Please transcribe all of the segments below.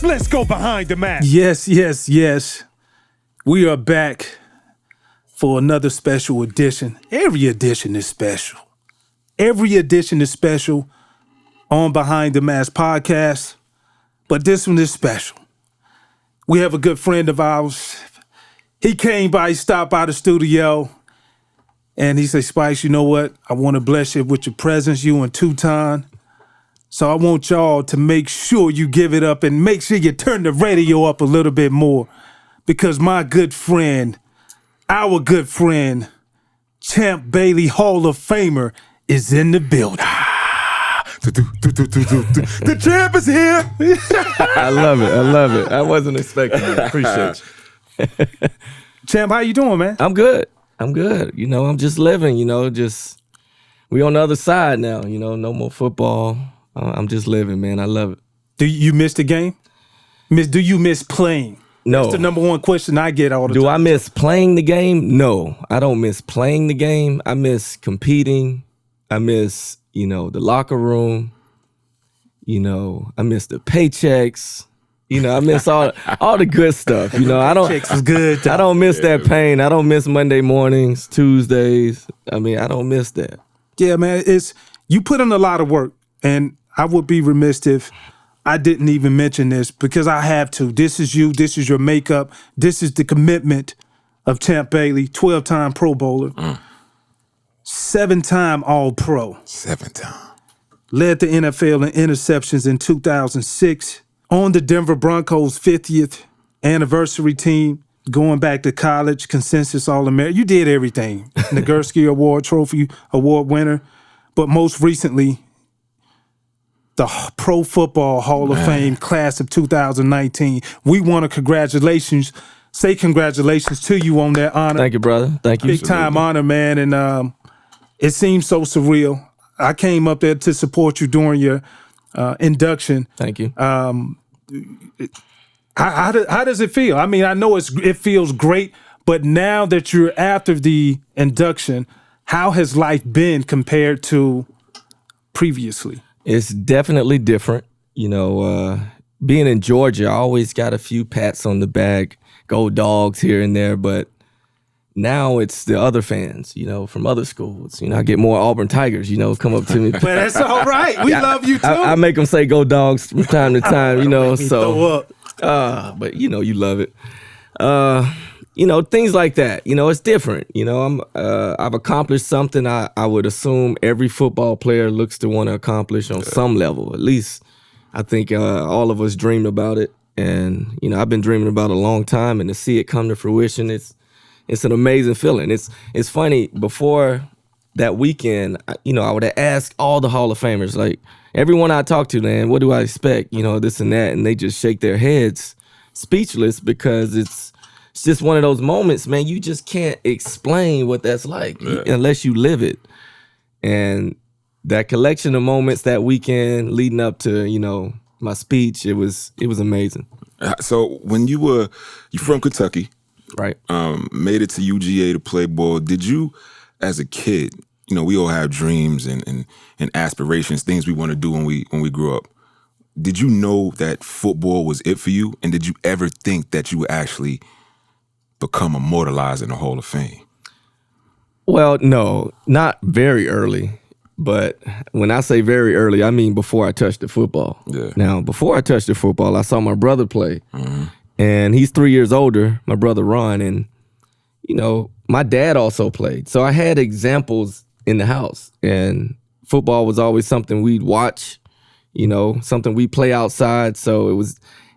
Let's go behind the mask. Yes. We are back for another special edition. Every edition is special. Every edition is special on Behind the Mask podcast, but this one is special. We have a good friend of ours. He came by, he stopped by the studio, and he said, Spikes, you know what? I want to bless you with your presence, you and Tutan. So I want y'all to make sure you give it up and make sure you turn the radio up a little bit more, because my good friend, our good friend, Champ Bailey Hall of Famer, is in the building. The champ is here. I love it. I wasn't expecting it. Appreciate you. Champ, how you doing, man? I'm good. You know, I'm just living, we on the other side now, no more football. I'm just living, man. I love it. Do you miss the game? Do you miss playing? No. That's the number one question I get all the time. Do I miss playing the game? No, I don't miss playing the game. I miss competing. I miss, the locker room. I miss the paychecks. I miss all the good stuff. I don't. Checks was good. I don't miss that pain. I don't miss Monday mornings, Tuesdays. I don't miss that. Yeah, man. You put in a lot of work, and I would be remiss if I didn't even mention this, because I have to. This is you. This is your makeup. This is the commitment of Champ Bailey, 12-time Pro Bowler, 7-time All-Pro. 7-time. Led the NFL in interceptions in 2006. On the Denver Broncos' 50th anniversary team, going back to college, consensus All-American. You did everything. Nagurski Award, Trophy Award winner. But most recently, the Pro Football Hall of Fame class of 2019. We want to say congratulations to you on that honor. Thank you, brother. Thank you. Big time honor, man. And it seems so surreal. I came up there to support you during your induction. Thank you. How does it feel? I mean, I know it feels great, but now that you're after the induction, how has life been compared to previously? It's definitely different. Being in Georgia, I always got a few pats on the back, go Dogs here and there, but now it's the other fans, from other schools. I get more Auburn Tigers, come up to me. But that's all right. We love you too. I make them say go Dogs from time to time, so. But you love it. Things like that. It's different. I've accomplished something I would assume every football player looks to want to accomplish on some level. At least I think all of us dream about it. And, I've been dreaming about it a long time, and to see it come to fruition, it's an amazing feeling. It's funny, before that weekend, I would have asked all the Hall of Famers, like everyone I talk to, man, what do I expect? This and that. And they just shake their heads speechless, because it's just one of those moments, man, you just can't explain what that's like unless you live it. And that collection of moments that weekend leading up to, my speech, it was amazing. So when you're from Kentucky, right? Made it to UGA to play ball. Did you, as a kid, we all have dreams and aspirations, things we want to do when we grow up. Did you know that football was it for you? And did you ever think that you would actually become immortalized in the Hall of Fame? Well, no, not very early. But when I say very early, I mean before I touched the football. Yeah. Now, before I touched the football, I saw my brother play. Mm-hmm. And he's 3 years older, my brother Ryen. And, my dad also played. So I had examples in the house. And football was always something we'd watch, something we play outside. So it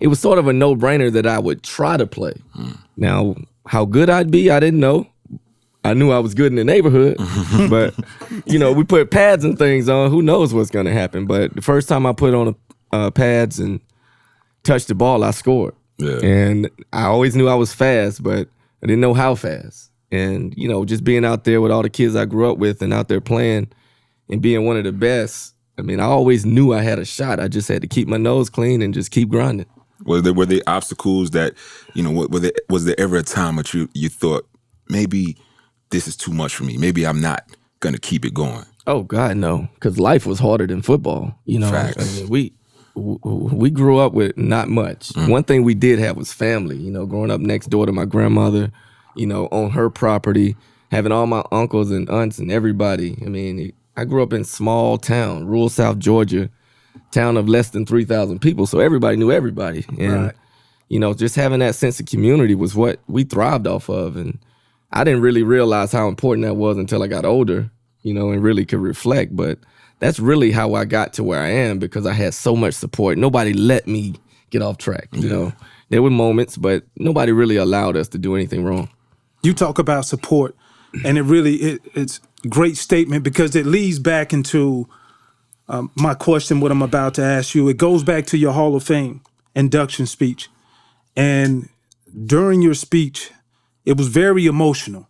was sort of a no-brainer that I would try to play. Mm. Now, how good I'd be, I didn't know. I knew I was good in the neighborhood, but, we put pads and things on. Who knows what's going to happen? But the first time I put on pads and touched the ball, I scored. Yeah. And I always knew I was fast, but I didn't know how fast. And, just being out there with all the kids I grew up with and out there playing and being one of the best, I always knew I had a shot. I just had to keep my nose clean and just keep grinding. Were there obstacles that, was there ever a time that you thought, maybe this is too much for me. Maybe I'm not going to keep it going. Oh, God, no. Because life was harder than football. Facts. we grew up with not much. One thing we did have was family. You know, growing up next door to my grandmother, you know, on her property, having all my uncles and aunts and everybody. I mean, I grew up in small town, rural South Georgia, town of less than 3,000 people. So everybody knew everybody. And, you know, just having that sense of community was what we thrived off of. And I didn't really realize how important that was until I got older, you know, and really could reflect. But that's really how I got to where I am, because I had so much support. Nobody let me get off track. You know, there were moments, but nobody really allowed us to do anything wrong. You talk about support, and it's a great statement, because it leads back into my question, what I'm about to ask you. It goes back to your Hall of Fame induction speech. And during your speech, it was very emotional.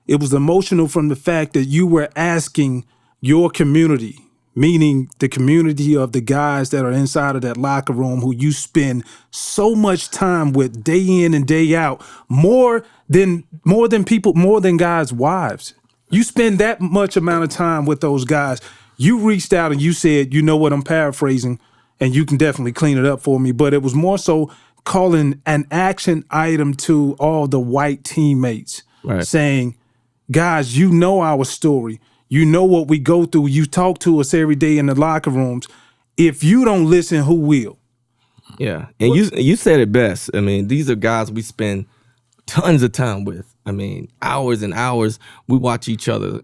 It was emotional from the fact that you were asking your community, meaning the community of the guys that are inside of that locker room who you spend so much time with day in and day out, more than guys' wives. You spend that much amount of time with those guys. You reached out and you said, you know what, I'm paraphrasing, and you can definitely clean it up for me, but it was more so calling an action item to all the white teammates, saying, guys, you know our story. You know what we go through. You talk to us every day in the locker rooms. If you don't listen, who will? Yeah, and you said it best. I mean, these are guys we spend tons of time with. I mean, hours and hours. We watch each other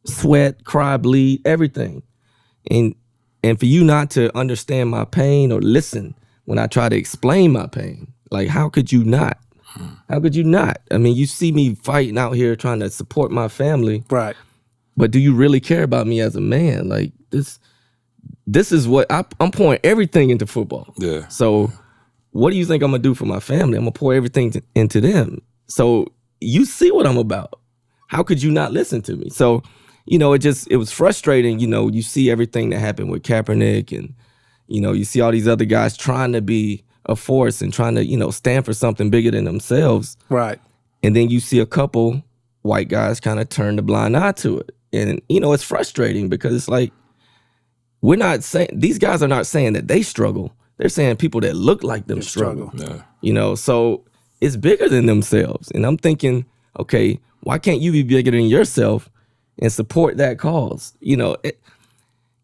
sweat, cry, bleed, everything. And for you not to understand my pain or listen when I try to explain my pain, like, how could you not? How could you not? I mean, you see me fighting out here trying to support my family. Right. But do you really care about me as a man? Like, this is what I'm pouring everything into football. Yeah. So what do you think I'm going to do for my family? I'm going to pour everything into them. So you see what I'm about. How could you not listen to me? So, you know, it was frustrating. You know, you see everything that happened with Kaepernick, and, you know, you see all these other guys trying to be a force and trying to, you know, stand for something bigger than themselves. Right. And then you see a couple white guys kind of turn the blind eye to it. And, you know, it's frustrating because it's like, we're not saying, these guys are not saying that they struggle. They're saying people that look like them struggle. Yeah. You know, so it's bigger than themselves. And I'm thinking, okay, why can't you be bigger than yourself and support that cause? You know, it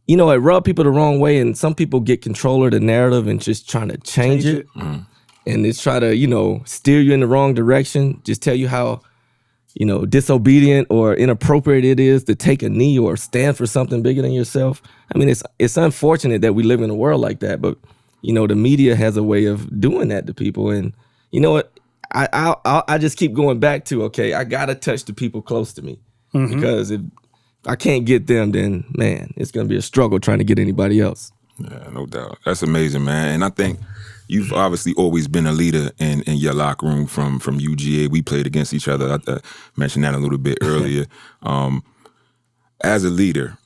rubs people the wrong way, and some people get control of the narrative and just trying to change it. And it's try to, you know, steer you in the wrong direction, just tell you how, you know, disobedient or inappropriate it is to take a knee or stand for something bigger than yourself. I mean, it's unfortunate that we live in a world like that, but, you know, the media has a way of doing that to people. And you know what? I just keep going back to, okay, I got to touch the people close to me, because if I can't get them, then, man, it's going to be a struggle trying to get anybody else. Yeah, no doubt. That's amazing, man. And I think you've obviously always been a leader in your locker room from UGA. We played against each other. I mentioned that a little bit earlier. As a leader,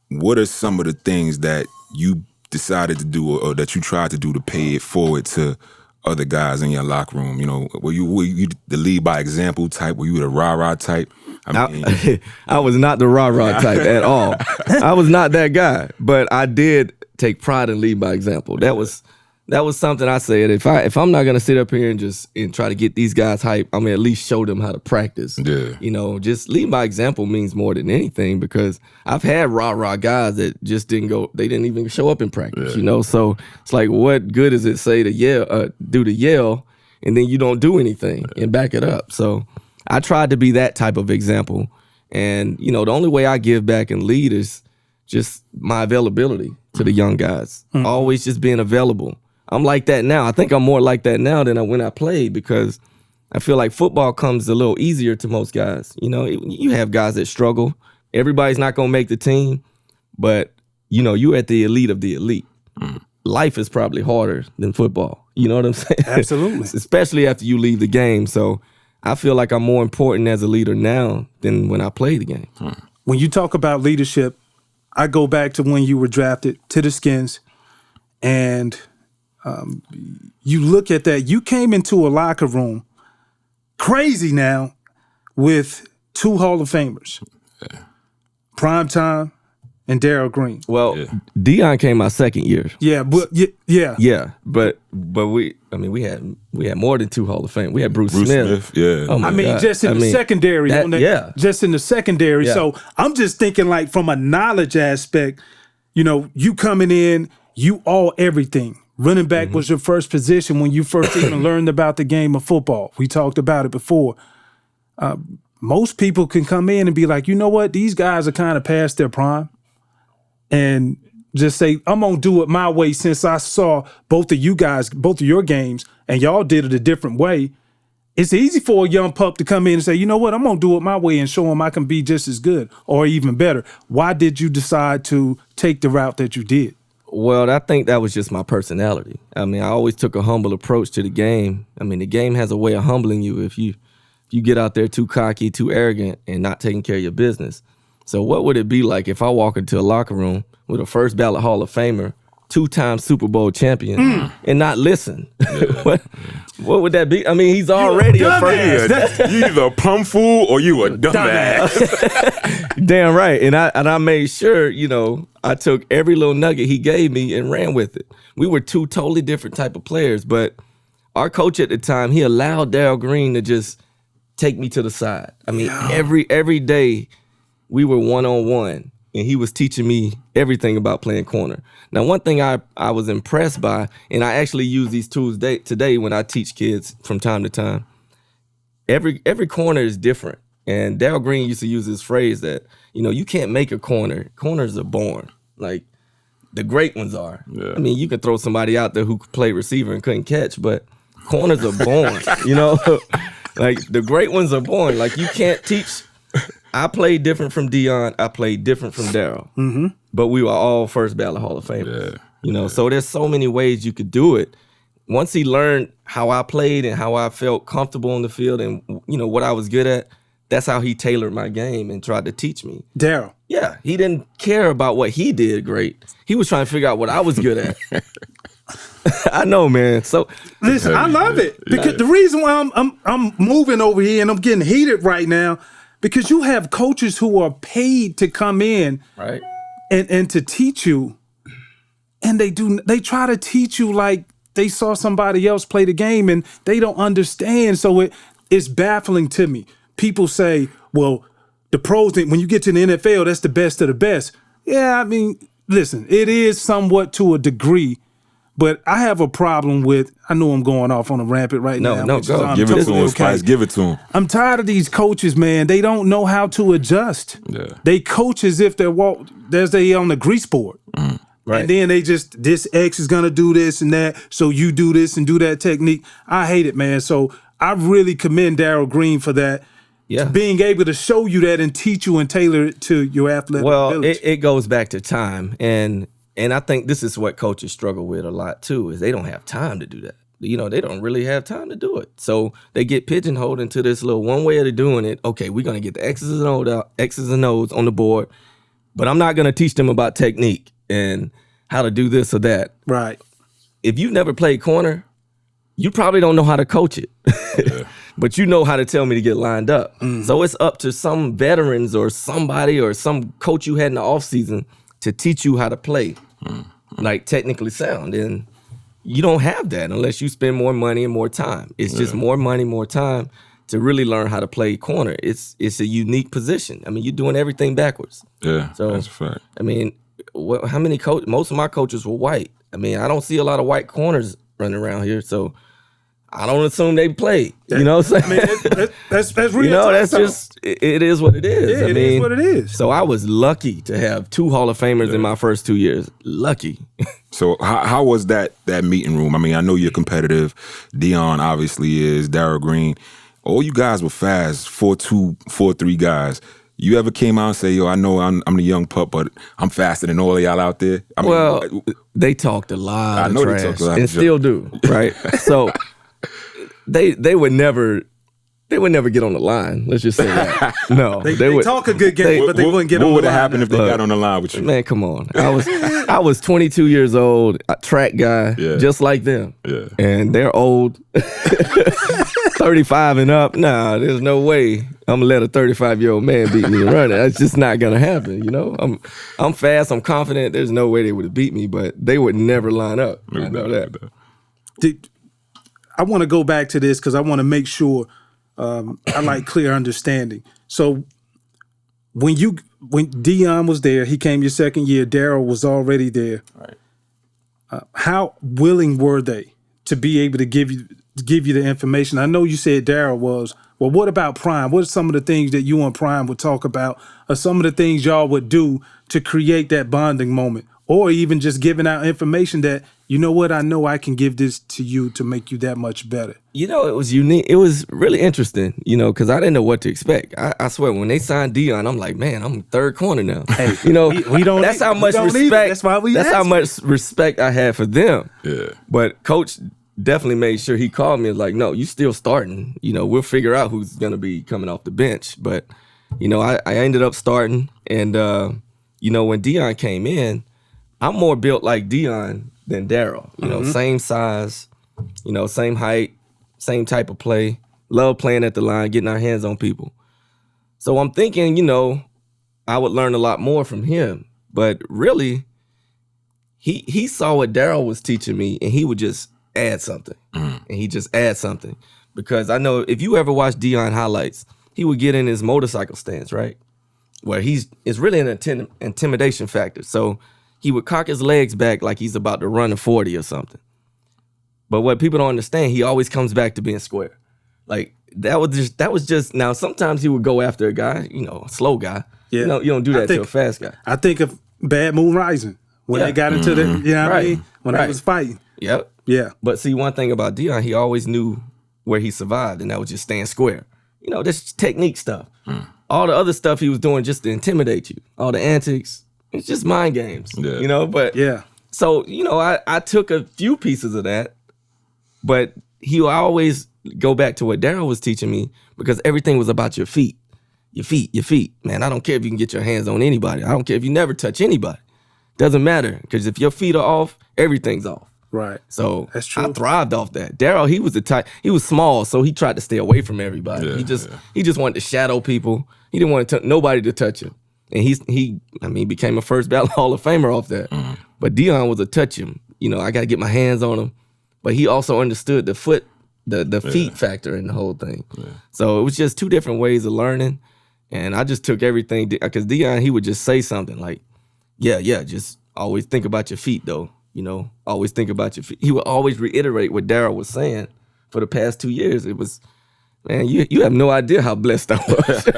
what are some of the things that you decided to do or that you tried to do to pay it forward to other guys in your locker room? You know, were you the lead by example type? Were you the rah-rah type? I was not the rah-rah type at all. I was not that guy, but I did take pride in lead by example. That was something I said. If I'm not gonna sit up here and try to get these guys hype, I'm gonna at least show them how to practice. Yeah. You know, just lead by example means more than anything, because I've had rah-rah guys that just they didn't even show up in practice. Yeah. You know, so it's like, what good does it say to yell, and then you don't do anything and back it up? So I tried to be that type of example. And, you know, the only way I give back and lead is just my availability to the young guys. Always just being available. I'm like that now. I think I'm more like that now than when I played, because I feel like football comes a little easier to most guys. You know, you have guys that struggle. Everybody's not going to make the team, but, you know, you're at the elite of the elite. Life is probably harder than football. You know what I'm saying? Absolutely. Especially after you leave the game. So I feel like I'm more important as a leader now than when I played the game. When you talk about leadership, I go back to when you were drafted to the Skins, and you look at that. You came into a locker room crazy now with two Hall of Famers, Prime Time and Darryl Green. Well, Deion came my second year. Yeah, but Yeah, but we had more than 2 Hall of Fame. We had Bruce Smith. Yeah. Oh my God. Just in the secondary. Just in the secondary. Yeah. So I'm just thinking like from a knowledge aspect, you coming in, you all everything. Running back was your first position when you first even learned about the game of football. We talked about it before. Most people can come in and be like, you know what? These guys are kind of past their prime. And just say, I'm going to do it my way since I saw both of your games, and y'all did it a different way. It's easy for a young pup to come in and say, you know what? I'm going to do it my way and show him I can be just as good or even better. Why did you decide to take the route that you did? Well, I think that was just my personality. I mean, I always took a humble approach to the game. I mean, the game has a way of humbling you if you get out there too cocky, too arrogant, and not taking care of your business. So what would it be like if I walk into a locker room with a first ballot Hall of Famer, 2-time Super Bowl champion, and not listen? What would that be? I mean, he's already a first. You either a plum fool or you a dumbass. Damn right. And I made sure, I took every little nugget he gave me and ran with it. We were 2 totally different type of players, but our coach at the time, he allowed Darryl Green to just take me to the side. I mean, every day we were one-on-one, and he was teaching me everything about playing corner. Now, one thing I was impressed by, and I actually use these tools today when I teach kids from time to time, every corner is different. And Darryl Green used to use this phrase that, you can't make a corner. Corners are born. Like, the great ones are. Yeah. I mean, you could throw somebody out there who could play receiver and couldn't catch, but corners are born, Like, the great ones are born. Like, you can't teach. I played different from Deion. I played different from Darryl. Mm-hmm. But we were all first ballot Hall of Famers. So there's so many ways you could do it. Once he learned how I played and how I felt comfortable on the field and, what I was good at, that's how he tailored my game and tried to teach me. Darryl. Yeah, he didn't care about what he did great. He was trying to figure out what I was good at. I know, man. So listen, I love it because the reason why I'm moving over here and I'm getting heated right now, because you have coaches who are paid to come in, right, and to teach you, and they try to teach you like they saw somebody else play the game and they don't understand. So it's baffling to me. People say, well, the pros, when you get to the NFL, that's the best of the best. Yeah, I mean, listen, it is somewhat to a degree, but I have a problem with, I know I'm going off on a rampant right now. No, go. Give it to him, Spice. Give it to him. I'm tired of these coaches, man. They don't know how to adjust. Yeah. They coach as if they're on the grease board. Right. And then they just, this X is going to do this and that, so you do this and do that technique. I hate it, man. So I really commend Darryl Green for that. Yeah. Being able to show you that and teach you and tailor it to your athletic ability. It goes back to time. And I think this is what coaches struggle with a lot too, is they don't have time to do that. They don't really have time to do it. So they get pigeonholed into this little one way of doing it. Okay, we're going to get the X's and O's on the board, but I'm not going to teach them about technique and how to do this or that. Right. If you've never played corner, you probably don't know how to coach it. Yeah. But you know how to tell me to get lined up. Mm-hmm. So it's up to some veterans or somebody or some coach you had in the offseason to teach you how to play, like technically sound. And you don't have that unless you spend more money and more time. It's just more money, more time to really learn how to play corner. It's a unique position. I mean, you're doing everything backwards. Yeah, so, that's a fact. I mean, how many most of my coaches were white. I mean, I don't see a lot of white corners running around here, so I don't assume they play. You know what I'm saying? I mean, that's real. That's just, it is what it is. Yeah, it is what it is. So I was lucky to have 2 Hall of Famers in my first 2 years. Lucky. So how was that meeting room? I mean, I know you're competitive. Deion obviously is. Darryl Green. All you guys were fast, 4'2", 4'3" guys. You ever came out and say, yo, I know I'm the young pup, but I'm faster than all of y'all out there? I mean, they talked a lot of trash. They talked a lot and still do, right? So they would never get on the line. Let's just say that. No, they would talk a good game, but they wouldn't get on the line. What would have happened if they got on the line with you? Man, come on. I was 22 years old, a track guy, just like them. Yeah. And they're old. 35 and up, nah, there's no way I'm gonna let a 35-year-old man beat me running. That's just not gonna happen, you know? I'm fast, I'm confident. There's no way they would have beat me, but they would never line up. I know that. I want to go back to this because I want to make sure I like clear understanding. So when Dion was there, he came your second year, Daryl was already there. Right. How willing were they to be able to give you the information? I know you said Daryl was. Well, what about Prime? What are some of the things that you and Prime would talk about, or some of the things y'all would do to create that bonding moment, or even just giving out information that, you know what, I know I can give this to you to make you that much better? You know, it was unique. It was really interesting, you know, because I didn't know what to expect. I swear, when they signed Dion, I'm like, man, I'm third corner now. Hey, you know, we don't. That's how much respect. That's why we. That's how much respect I had for them. Yeah. But Coach definitely made sure he called me and was like, no, you still starting. You know, we'll figure out who's gonna be coming off the bench. But you know, I ended up starting, and you know, when Dion came in, I'm more built like Dion than Daryl. You know, same size, you know, same height, same type of play. Love playing at the line, getting our hands on people. So I'm thinking, you know, I would learn a lot more from him. But really, he saw what Daryl was teaching me, and he would just add something. And he just add something. Because I know if you ever watch Dion highlights, he would get in his motorcycle stance, right? Where it's really an intimidation factor. So he would cock his legs back like he's about to run a 40 or something. But what people don't understand, he always comes back to being square. Like that was just now sometimes he would go after a guy, you know, a slow guy. Yeah. You know, you don't do that to a fast guy. I think of Bad Moon Rising when they got into the, you know what I mean? When they was fighting. Yep. Yeah. But see, one thing about Dion, he always knew where he survived, and that was just staying square. You know, that's technique stuff. All the other stuff he was doing just to intimidate you. All the antics. It's just mind games. Yeah. You know, but yeah. So, you know, I took a few pieces of that, but he would always go back to what Daryl was teaching me, because everything was about your feet. Your feet. Man, I don't care if you can get your hands on anybody. I don't care if you never touch anybody. Doesn't matter, because if your feet are off, everything's off. Right. So that's true. I thrived off that. Daryl, he was the type, he was small, so he tried to stay away from everybody. Yeah, he just wanted to shadow people. He didn't want nobody to touch him. And he became a first ballot Hall of Famer off that. But Dion was a touch him. You know, I got to get my hands on him. But he also understood the feet factor in the whole thing. Yeah. So it was just two different ways of learning. And I just took everything, because Dion, he would just say something like, yeah, just always think about your feet, though. You know, always think about your feet. He would always reiterate what Daryl was saying for the past 2 years. It was, man, you have no idea how blessed I was.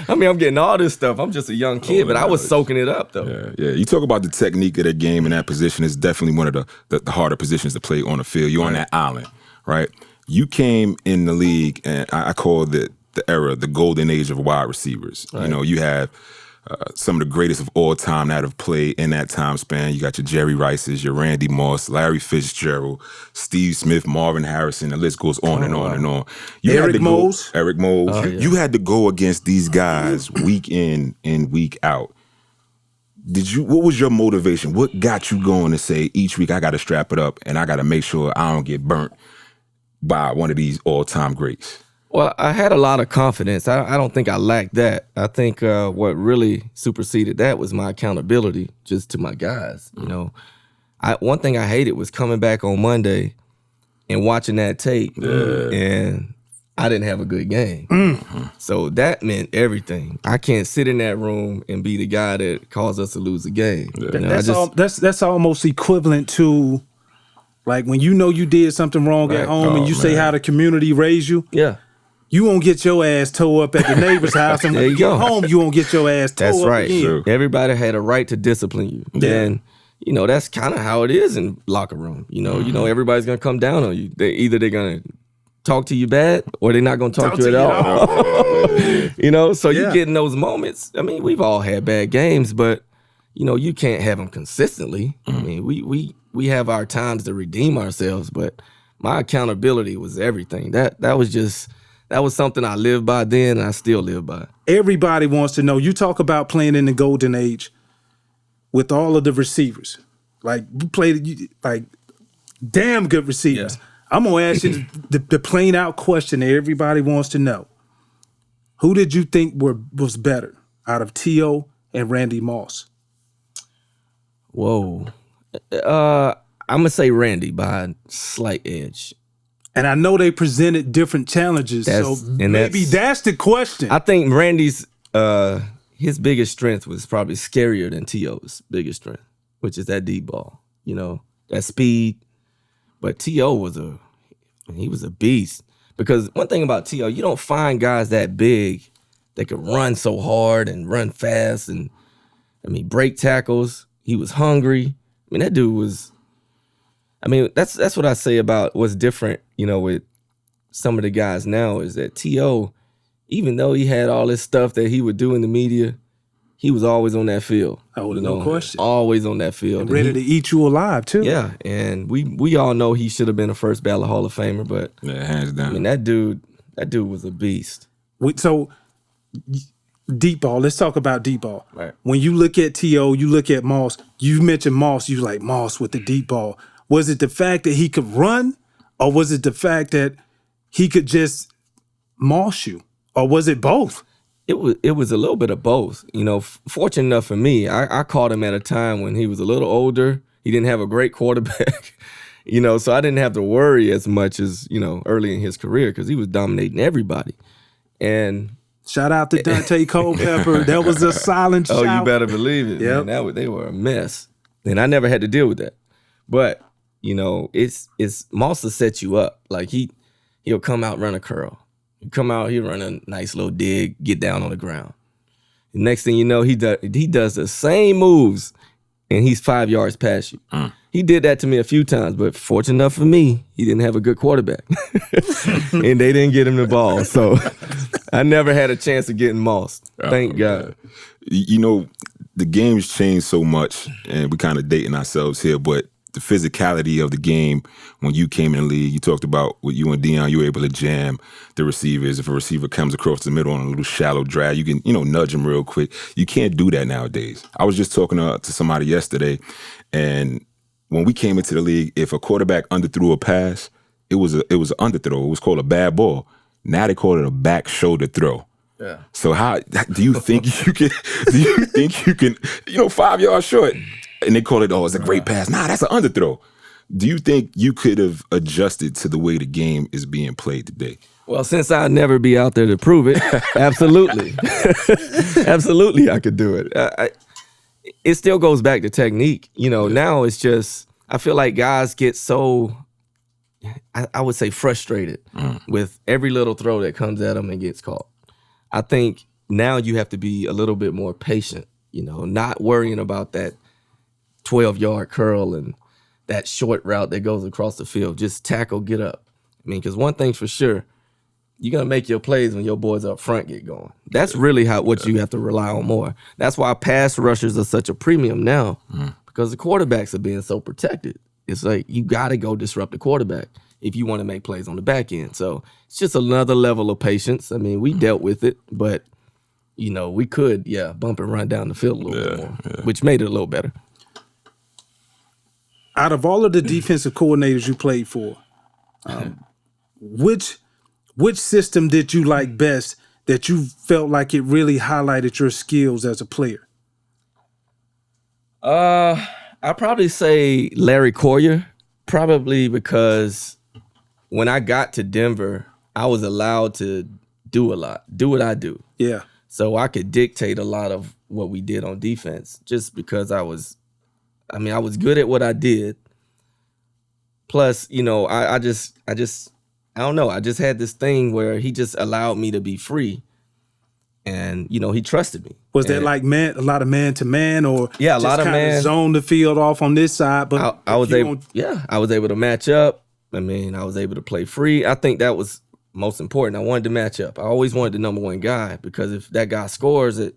I mean, I'm getting all this stuff. I'm just a young kid, but I was soaking it up, though. Yeah. You talk about the technique of that game, and that position is definitely one of the harder positions to play on the field. You're on that island, right? You came in the league, and I call the era the golden age of wide receivers. Right. You know, you have some of the greatest of all time that have played in that time span. You got your Jerry Rices, your Randy Moss, Larry Fitzgerald, Steve Smith, Marvin Harrison. The list goes on and on and on. Eric Mose. You had to go against these guys week in and week out. What was your motivation? What got you going to say each week I got to strap it up and I got to make sure I don't get burnt by one of these all-time greats? Well, I had a lot of confidence. I don't think I lacked that. I think what really superseded that was my accountability just to my guys. You know, one thing I hated was coming back on Monday and watching that tape, and I didn't have a good game. So that meant everything. I can't sit in that room and be the guy that caused us to lose the game. You know, that's almost equivalent to, like, when you know you did something wrong at home and you say how the community raised you. Yeah. You won't get your ass tore up at the neighbor's house, and when you get home, you won't get your ass tore up. That's right. Again. Sure. Everybody had a right to discipline you. Yeah. And, you know, that's kind of how it is in locker room. You know, everybody's going to come down on you. They're going to talk to you bad, or they're not going to talk to you at all. You know, so you get in those moments. I mean, we've all had bad games, but, you know, you can't have them consistently. I mean, we have our times to redeem ourselves, but my accountability was everything. That was something I lived by then, and I still live by. Everybody wants to know. You talk about playing in the golden age with all of the receivers. Like, you played like damn good receivers. I'm gonna ask you the plain out question that everybody wants to know. Who did you think was better out of T.O. and Randy Moss? Whoa. I'm going to say Randy by a slight edge. And I know they presented different challenges, so maybe that's the question. I think Randy's his biggest strength was probably scarier than T.O.'s biggest strength, which is that deep ball. You know, that speed. But T.O. was a beast. Because one thing about T.O., you don't find guys that big that could run so hard and run fast and, break tackles. He was hungry. That dude was, that's what I say about what's different, with some of the guys now is that T.O., even though he had all this stuff that he would do in the media, he was always on that field. Oh, no question. Always on that field. And ready to eat you alive, too. Yeah, and we all know he should have been a first ballot Hall of Famer, but yeah, hands down. That dude was a beast. So, deep ball. Let's talk about deep ball. Right. When you look at T.O., you look at Moss. You mentioned Moss. You like Moss with the deep ball. Was it the fact that he could run, or was it the fact that he could just moss you, or was it both? It was a little bit of both. Fortunate enough for me, I caught him at a time when he was a little older. He didn't have a great quarterback, so I didn't have to worry as much as, early in his career because he was dominating everybody. And shout out to Dante Culpepper. That was a silent shout. Oh, you better believe it. Yep. Man, they were a mess. And I never had to deal with that. But, it's Moss will set you up. Like he'll come out, run a curl. He'll run a nice little dig, get down on the ground. The next thing you know, he does the same moves, and he's 5 yards past you. He did that to me a few times, but fortunate enough for me, he didn't have a good quarterback. And they didn't get him the ball. So I never had a chance of getting mossed. Thank God. The game's changed so much, and we're kind of dating ourselves here, but the physicality of the game when you came in the league, you talked about with you and Deion, you were able to jam the receivers. If a receiver comes across the middle on a little shallow drag, you can, nudge him real quick. You can't do that nowadays. I was just talking to somebody yesterday, and when we came into the league, if a quarterback underthrew a pass, it was an underthrow. It was called a bad ball. Now they call it a back shoulder throw. Yeah. So how do you think you can 5 yards short? And they call it, it's a great pass. Nah, that's an underthrow. Do you think you could have adjusted to the way the game is being played today? Well, since I'll never be out there to prove it, absolutely. Absolutely I could do it. It still goes back to technique. Now it's just, I feel like guys get so, I would say frustrated with every little throw that comes at them and gets caught. I think now you have to be a little bit more patient, not worrying about that 12-yard curl and that short route that goes across the field. Just tackle, get up. Because one thing's for sure, you're going to make your plays when your boys up front get going. That's really what you have to rely on more. That's why pass rushers are such a premium now because the quarterbacks are being so protected. It's like you got to go disrupt the quarterback if you want to make plays on the back end. So it's just another level of patience. We dealt with it, but, we could, bump and run down the field a little bit more, which made it a little better. Out of all of the defensive coordinators you played for, which system did you like best that you felt like it really highlighted your skills as a player? I'd probably say Larry Coyer, probably because when I got to Denver, I was allowed to do a lot, do what I do. Yeah. So I could dictate a lot of what we did on defense just because I was good at what I did. Plus, I don't know. I just had this thing where he just allowed me to be free. And, he trusted me. Was that like a lot of man to man or a lot of man zone the field off on this side? But I was able to match up. I was able to play free. I think that was most important. I wanted to match up. I always wanted the number one guy because if that guy scores it,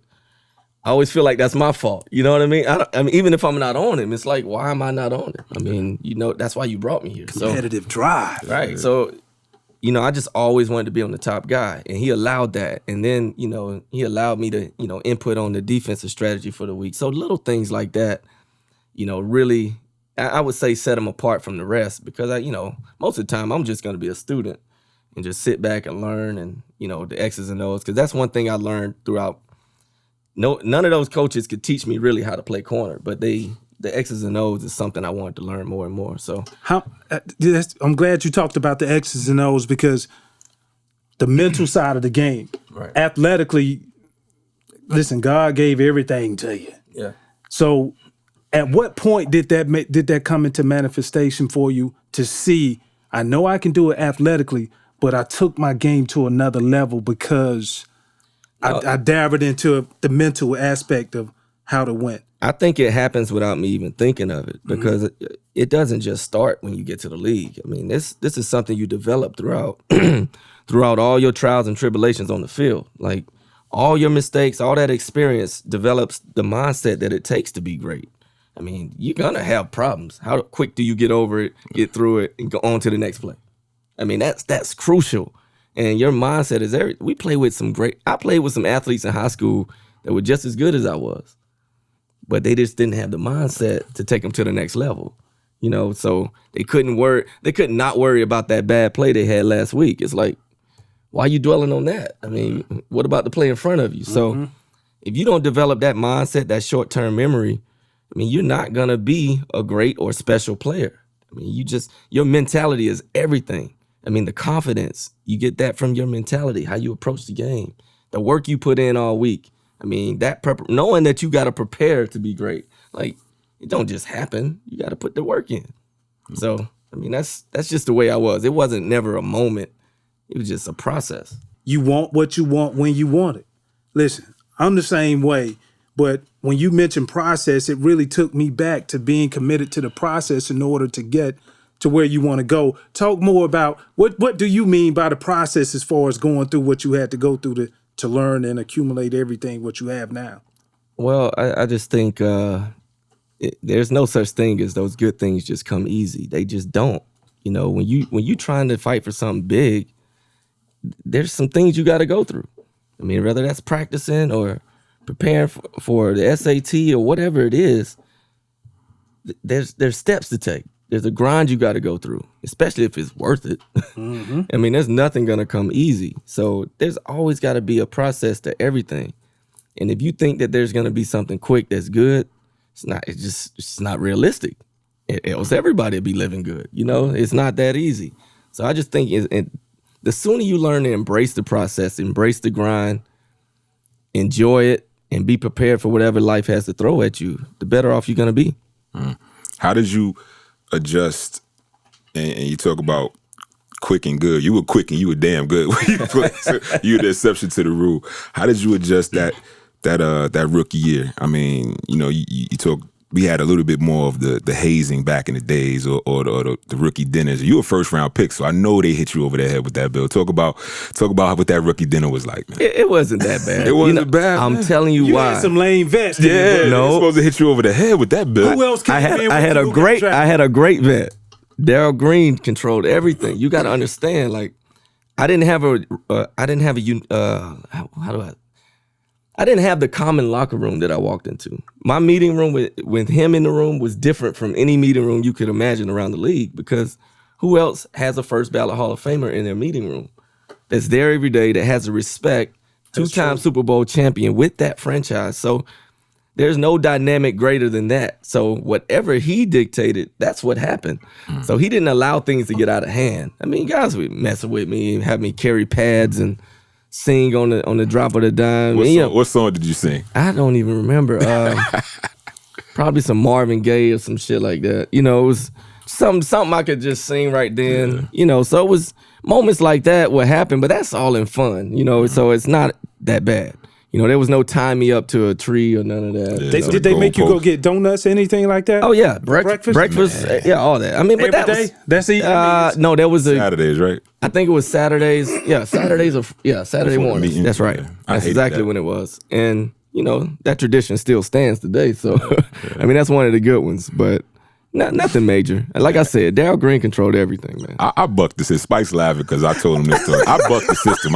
I always feel like that's my fault. You know what I mean? Even if I'm not on him, it's like, why am I not on him? That's why you brought me here. Competitive drive. Right. So, I just always wanted to be on the top guy, and he allowed that. And then, he allowed me to, input on the defensive strategy for the week. So little things like that, really I would say set them apart from the rest because most of the time I'm just going to be a student and just sit back and learn and, the X's and O's. Because that's one thing I learned throughout. None of those coaches could teach me really how to play corner, but the X's and O's is something I wanted to learn more and more. So I'm glad you talked about the X's and O's because the mental side of the game, right. Athletically, listen, God gave everything to you. Yeah. So at what point did that come into manifestation for you to see, I know I can do it athletically, but I took my game to another level because I dabbled into the mental aspect of how to win? I think it happens without me even thinking of it because it doesn't just start when you get to the league. I mean, this is something you develop throughout throughout all your trials and tribulations on the field. Like all your mistakes, all that experience develops the mindset that it takes to be great. I mean, you're gonna have problems. How quick do you get over it, get through it, and go on to the next play? I mean, that's crucial. And your mindset is everything. I played with some athletes in high school that were just as good as I was. But they just didn't have the mindset to take them to the next level, So they could not worry about that bad play they had last week. It's like, why are you dwelling on that? I mean, what about the play in front of you? So if you don't develop that mindset, that short-term memory, I mean, you're not gonna be a great or special player. I mean, your mentality is everything. I mean, the confidence, you get that from your mentality, how you approach the game, the work you put in all week. I mean, knowing that you got to prepare to be great, like it don't just happen. You got to put the work in. So, I mean, that's just the way I was. It wasn't never a moment. It was just a process. You want what you want when you want it. Listen, I'm the same way, but when you mentioned process, it really took me back to being committed to the process in order to get to where you want to go. Talk more about what do you mean by the process as far as going through what you had to go through to learn and accumulate everything what you have now? Well, I just think there's no such thing as those good things just come easy. They just don't. When you trying to fight for something big, there's some things you got to go through. I mean, whether that's practicing or preparing for the SAT or whatever it is, there's steps to take. There's a grind you got to go through, especially if it's worth it. I mean, there's nothing going to come easy. So there's always got to be a process to everything. And if you think that there's going to be something quick that's good, it's not realistic. Else everybody would be living good. It's not that easy. So I just think the sooner you learn to embrace the process, embrace the grind, enjoy it, and be prepared for whatever life has to throw at you, the better off you're going to be. How did you adjust? And you talk about quick and good. You were quick and you were damn good. You're the exception to the rule. How did you adjust that rookie year? I mean, you talk. We had a little bit more of the hazing back in the days, or the rookie dinners. You were a first round pick, so I know they hit you over the head with that bill. Talk about what that rookie dinner was like, man. It wasn't that bad. It wasn't bad. I'm telling you why. You had some lame vets. Yeah, no, supposed to hit you over the head with that bill. Who else came in? I had a great vet. Darryl Green controlled everything. You got to understand, like, I didn't have the common locker room that I walked into. My meeting room with him in the room was different from any meeting room you could imagine around the league, because who else has a first ballot Hall of Famer in their meeting room that's there every day, that has a respect, two-time Super Bowl champion with that franchise? So there's no dynamic greater than that. So whatever he dictated, that's what happened. So he didn't allow things to get out of hand. I mean, guys were messing with me and have me carry pads and sing on the drop of the dime. What song did you sing? I don't even remember. Probably some Marvin Gaye or some shit like that. It was something I could just sing right then. Yeah. So it was moments like that what happened, but that's all in fun. So it's not that bad. There was no tie me up to a tree or none of that. Yeah, did they make you go get donuts, anything like that? Oh yeah, breakfast, yeah, all that. I mean, but every day? That's it. No, there was Saturdays, right? I think it was Saturdays. Yeah, Saturday mornings. That's right. Yeah. That's exactly when it was. And that tradition still stands today. So I mean, that's one of the good ones. But nothing major. Like I said, Darryl Green controlled everything, man. I bucked the system. Spike's laughing because I told him this story. I bucked the system.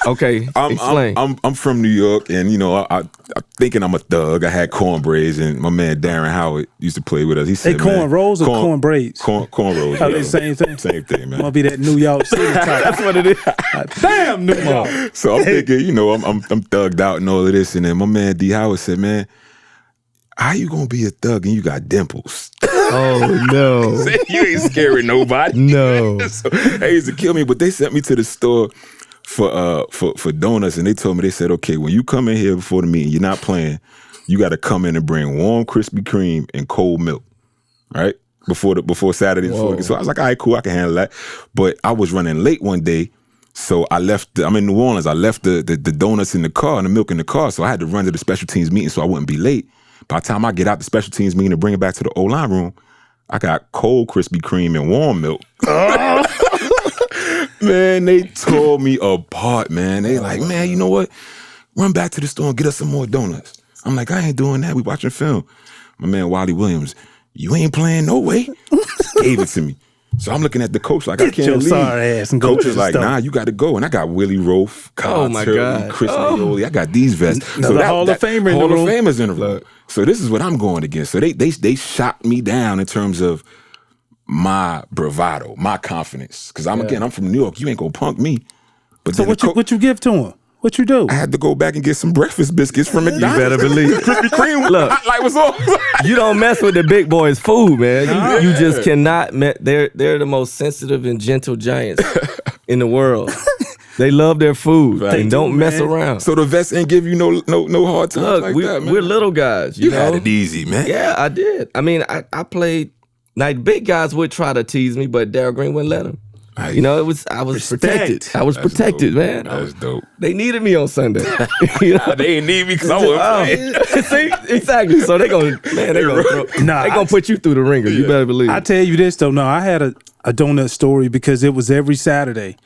Okay, explain. I'm from New York, and I'm thinking I'm a thug. I had cornbraids, and my man Darren Howard used to play with us. He said, corn rolls or corn braids? Corn rolls. Are they the same thing? Same thing, man. Must be that New York City type. That's what it is. Damn, New York. So I'm thinking, I'm thugged out and all of this, and then my man D Howard said, man, how you gonna be a thug and you got dimples? Oh no! You ain't scaring nobody. No. So they used to kill me, but they sent me to the store for donuts, and they said, okay, when you come in here before the meeting, you're not playing. You got to come in and bring warm Krispy Kreme and cold milk, right? Before Saturday. So I was like, all right, cool, I can handle that. But I was running late one day, so I'm in New Orleans. I left the donuts in the car and the milk in the car, so I had to run to the special teams meeting so I wouldn't be late. By the time I get out the special teams meeting and bring it back to the O-line room, I got cold Krispy Kreme and warm milk. Man, they tore me apart, man. They like, man, you know what? Run back to the store and get us some more donuts. I'm like, I ain't doing that. We watching film. My man, Wally Williams, you ain't playing no way. Gave it to me. So I'm looking at the coach like, I can't leave. Sorry ass and go coach to is the like, store. nah, you got to go. And I got Willie Rofe, Kyle my Turley, God. Chris Aioli. I got these vests. Another Hall of Famer in the room. Hall of Famers in the room. So this is what I'm going against. So they shot me down in terms of my bravado, my confidence. Because I'm from New York. You ain't gonna punk me. But So what you give to him? What you do? I had to go back and get some breakfast biscuits from McDonald's. You better believe it. Krispy Kreme. Look. Like what's up? You don't mess with the big boys' food, man. You just cannot. They're the most sensitive and gentle giants in the world. They love their food. Right. They don't mess around. So the vets ain't give you no hard times. Look, like that, man. we're little guys. You know? had it easy, man. Yeah, I did. I mean, I played. Like big guys would try to tease me, but Darryl Green wouldn't let them. Nice. I was protected. I was That's protected, dope. man. That's dope. They needed me on Sunday. They ain't need me because I wasn't playing. See, exactly. So they gonna put you through the ringer. You better believe. I tell you this though. No, I had a donut story because it was every Saturday.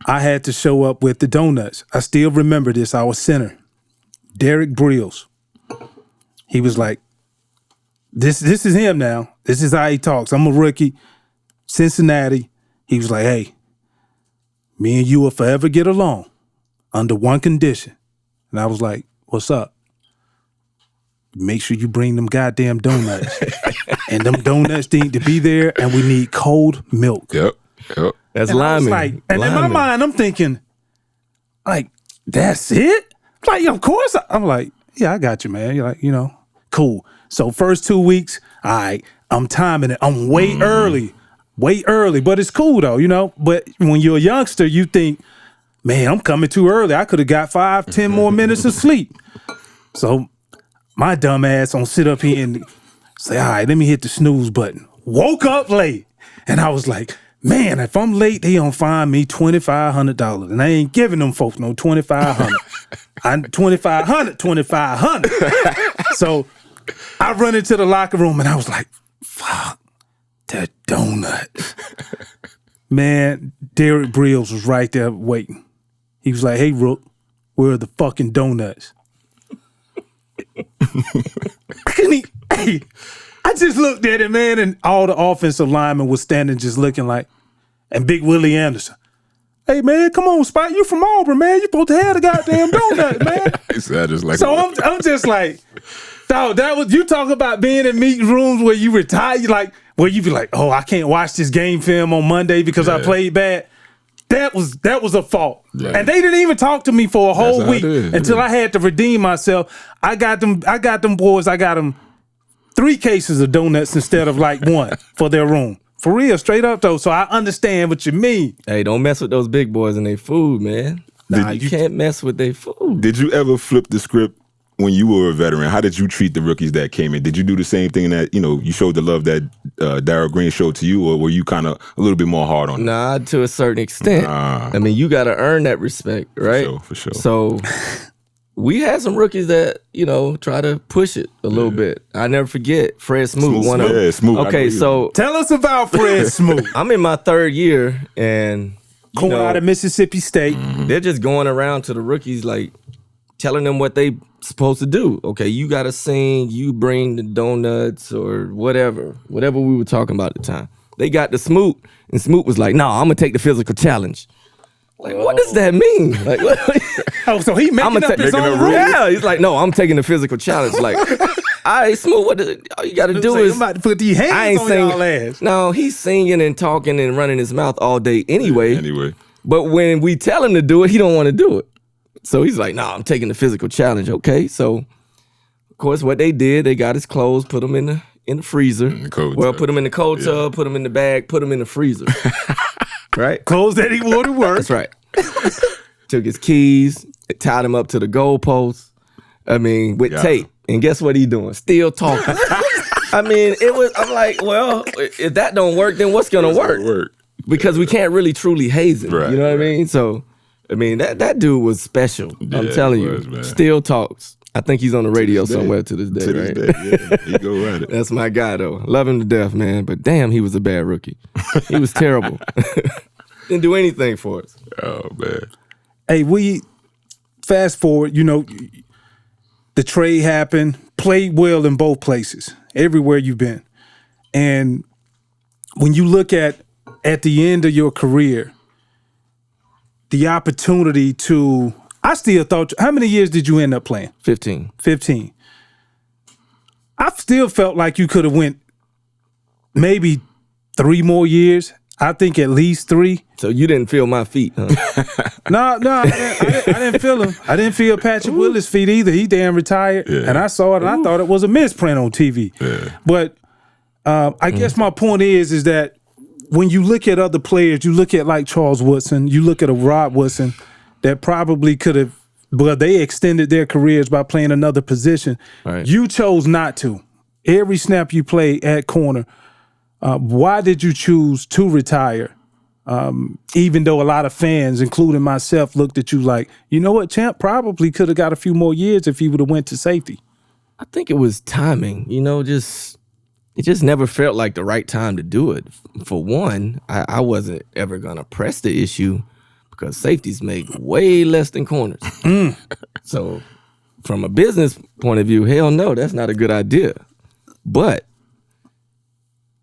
I had to show up with the donuts. I still remember this. Our center, Derek Brills. He was like, This is him now. This is how he talks. I'm a rookie, Cincinnati. He was like, hey, me and you will forever get along under one condition. And I was like, what's up? Make sure you bring them goddamn donuts. And them donuts need to be there, and we need cold milk. Yep. That's And I was lineman. like, and in my mind, I'm thinking, like, that's it? Like, of course. I'm like, yeah, I got you, man. You're like, cool. So first 2 weeks, all right, I'm timing it. I'm way early, but it's cool though, But when you're a youngster, you think, man, I'm coming too early. I could have got 5-10 more minutes of sleep. So my dumb ass gonna sit up here and say, all right, let me hit the snooze button. Woke up late. And I was like, man, if I'm late, they gonna fine me $2,500. And I ain't giving them folks no $2,500. I'm $2,500. So I run into the locker room and I was like, fuck, that donut. Man, Derek Brills was right there waiting. He was like, hey, Rook, where are the fucking donuts? I just looked at it, man, and all the offensive linemen was standing just looking like, and Big Willie Anderson. Hey, man, come on, Spike. You from Auburn, man. You supposed to have the goddamn donut, man. So I'm just like, dog, that was, you talk about being in meeting rooms where you retire, where you be like, oh, I can't watch this game film on Monday because I played bad. That was a fault. Yeah. And they didn't even talk to me for a whole week until I had to redeem myself. I got them boys, 3 cases of donuts instead of like 1 for their room. For real, straight up though. So I understand what you mean. Hey, don't mess with those big boys and their food, man. Nah, you can't mess with their food. Did you ever flip the script when you were a veteran? How did you treat the rookies that came in? Did you do the same thing that, you showed the love that Darryl Green showed to you, or were you kind of a little bit more hard on them? Nah, to a certain extent. I mean, you got to earn that respect, right? For sure. So we had some rookies that, try to push it a little bit. I never forget Fred Smoot. Smoot. Okay, so tell us about Fred Smoot. I'm in my 3rd year, and going out of Mississippi State. They're just going around to the rookies, like telling them what they supposed to do. Okay, you got to sing, you bring the donuts or whatever we were talking about at the time. They got the Smoot, and Smoot was like, no, I'm going to take the physical challenge. Like, what does that mean? Like, what? Oh, so he making up his own rule? Yeah, he's like, no, I'm taking the physical challenge. Like, all right, Smooth, all you got to do is... I'm about to put these hands on y'all ass. No, he's singing and talking and running his mouth all day anyway. Anyway. But when we tell him to do it, he don't want to do it. So he's like, I'm taking the physical challenge. Okay, so, of course, what they did, they got his clothes, put them in the freezer. Put them in the cold tub, put them in the bag, put them in the freezer. Right? Clothes that he wore to work. That's right. Took his keys, tied him up to the goalpost. I mean, with tape. And guess what he doing? Still talking. I mean, I'm like, well, if that don't work, then what's gonna work? Because we can't really truly haze him. Right, you know what I mean? So, I mean, that dude was special. I'm telling you. Man. Still talks. I think he's on the radio somewhere to this day, right? Yeah, he go at it. That's my guy, though. Love him to death, man. But damn, he was a bad rookie. He was terrible. Didn't do anything for us. Oh, man. Hey, we fast forward, the trade happened, played well in both places, everywhere you've been. And when you look at the end of your career, the opportunity to, I still thought, how many years did you end up playing? 15. 15. I still felt like you could have went maybe 3 more years. I think at least 3. So you didn't feel my feet, huh? No, I didn't feel him. I didn't feel Patrick Willis' feet either. He damn retired. Yeah. And I saw it, and I thought it was a misprint on TV. Yeah. But I guess my point is that when you look at other players, you look at like Charles Woodson, you look at a Rod Woodson that probably could have, they extended their careers by playing another position. Right. You chose not to. Every snap you play at corner. Why did you choose to retire? Even though a lot of fans, including myself, looked at you like, you know what, Champ probably could have got a few more years if he would have went to safety. I think it was timing. It just never felt like the right time to do it. For one, I wasn't ever gonna press the issue because safeties make way less than corners. So, from a business point of view, hell no, that's not a good idea. But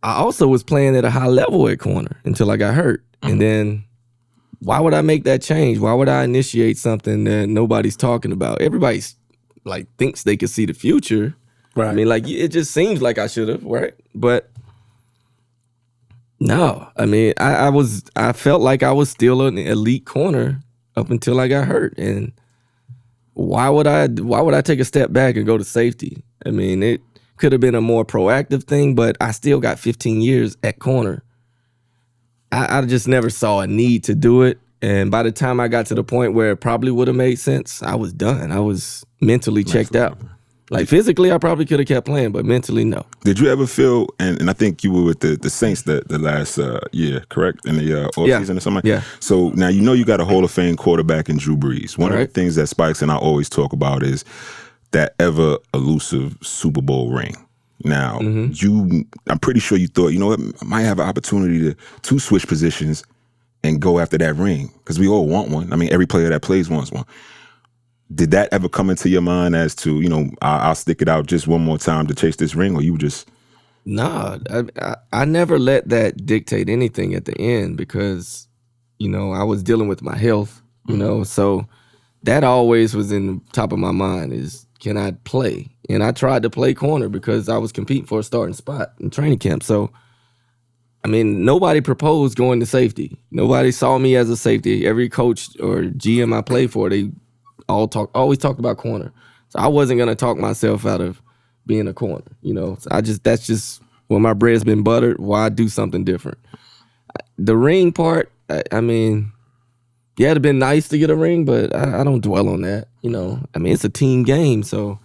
I also was playing at a high level at corner until I got hurt. And then why would I make that change? Why would I initiate something that nobody's talking about? Everybody's like thinks they can see the future. Right. I mean, like, it just seems like I should have, right? But no, I mean, I felt like I was still an elite corner up until I got hurt. And why would I take a step back and go to safety? I mean, it could have been a more proactive thing, but I still got 15 years at corner. I just never saw a need to do it. And by the time I got to the point where it probably would have made sense, I was done. I was mentally checked out. Like, physically, I probably could have kept playing, but mentally, no. Did you ever feel, and I think you were with the Saints the last year, correct? In the offseason or something? Yeah. So now you got a Hall of Fame quarterback in Drew Brees. One of the things that Spikes and I always talk about is that ever elusive Super Bowl ring. Now, I'm pretty sure you thought, you know what, I might have an opportunity to switch positions and go after that ring because we all want one. I mean, every player that plays wants one. Did that ever come into your mind as to, I'll stick it out just one more time to chase this ring, or you just... Nah, I never let that dictate anything at the end because, I was dealing with my health, so that always was in the top of my mind is, can I play? And I tried to play corner because I was competing for a starting spot in training camp. So, I mean, nobody proposed going to safety. Nobody saw me as a safety. Every coach or GM I played for, they always talked about corner. So I wasn't gonna talk myself out of being a corner. So that's just when my bread's been buttered. Why do something different? The ring part, I mean, yeah, it'd have been nice to get a ring, but I don't dwell on that. I mean, it's a team game, so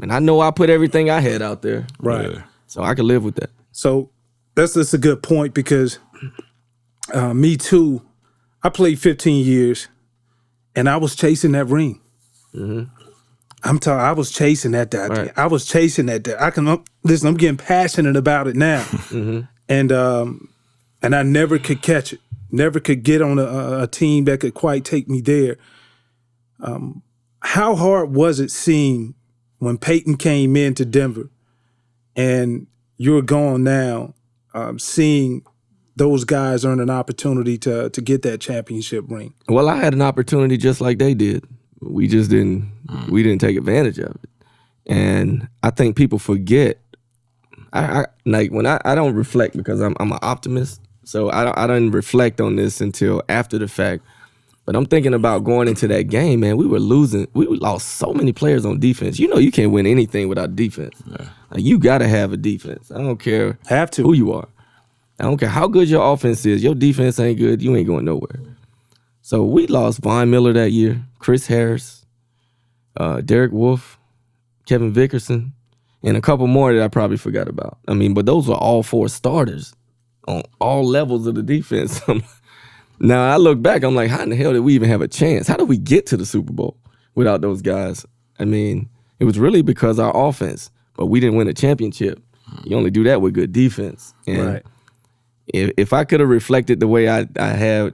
I know I put everything I had out there, right? So I could live with that. So that's a good point because me too. I played 15 years, and I was chasing that ring. I was chasing that. Right. I was chasing that. Listen. I'm getting passionate about it now, and I never could catch it. Never could get on a team that could quite take me there. How hard was it seeing when Peyton came into Denver, and you're gone now, seeing those guys earn an opportunity to get that championship ring? Well, I had an opportunity just like they did. We just didn't take advantage of it. And I think people forget. I like when I don't reflect because I'm an optimist. So I don't reflect on this until after the fact. But I'm thinking about going into that game, man. We lost so many players on defense. You know you can't win anything without defense. Yeah. Like, you got to have a defense. I don't care who you are. I don't care how good your offense is. Your defense ain't good, you ain't going nowhere. So we lost Von Miller that year, Chris Harris, Derek Wolfe, Kevin Vickerson, and a couple more that I probably forgot about. I mean, but those were all 4 starters on all levels of the defense. Now, I look back, I'm like, how in the hell did we even have a chance? How did we get to the Super Bowl without those guys? I mean, it was really because our offense, but we didn't win a championship. You only do that with good defense. And right. If I could have reflected the way I had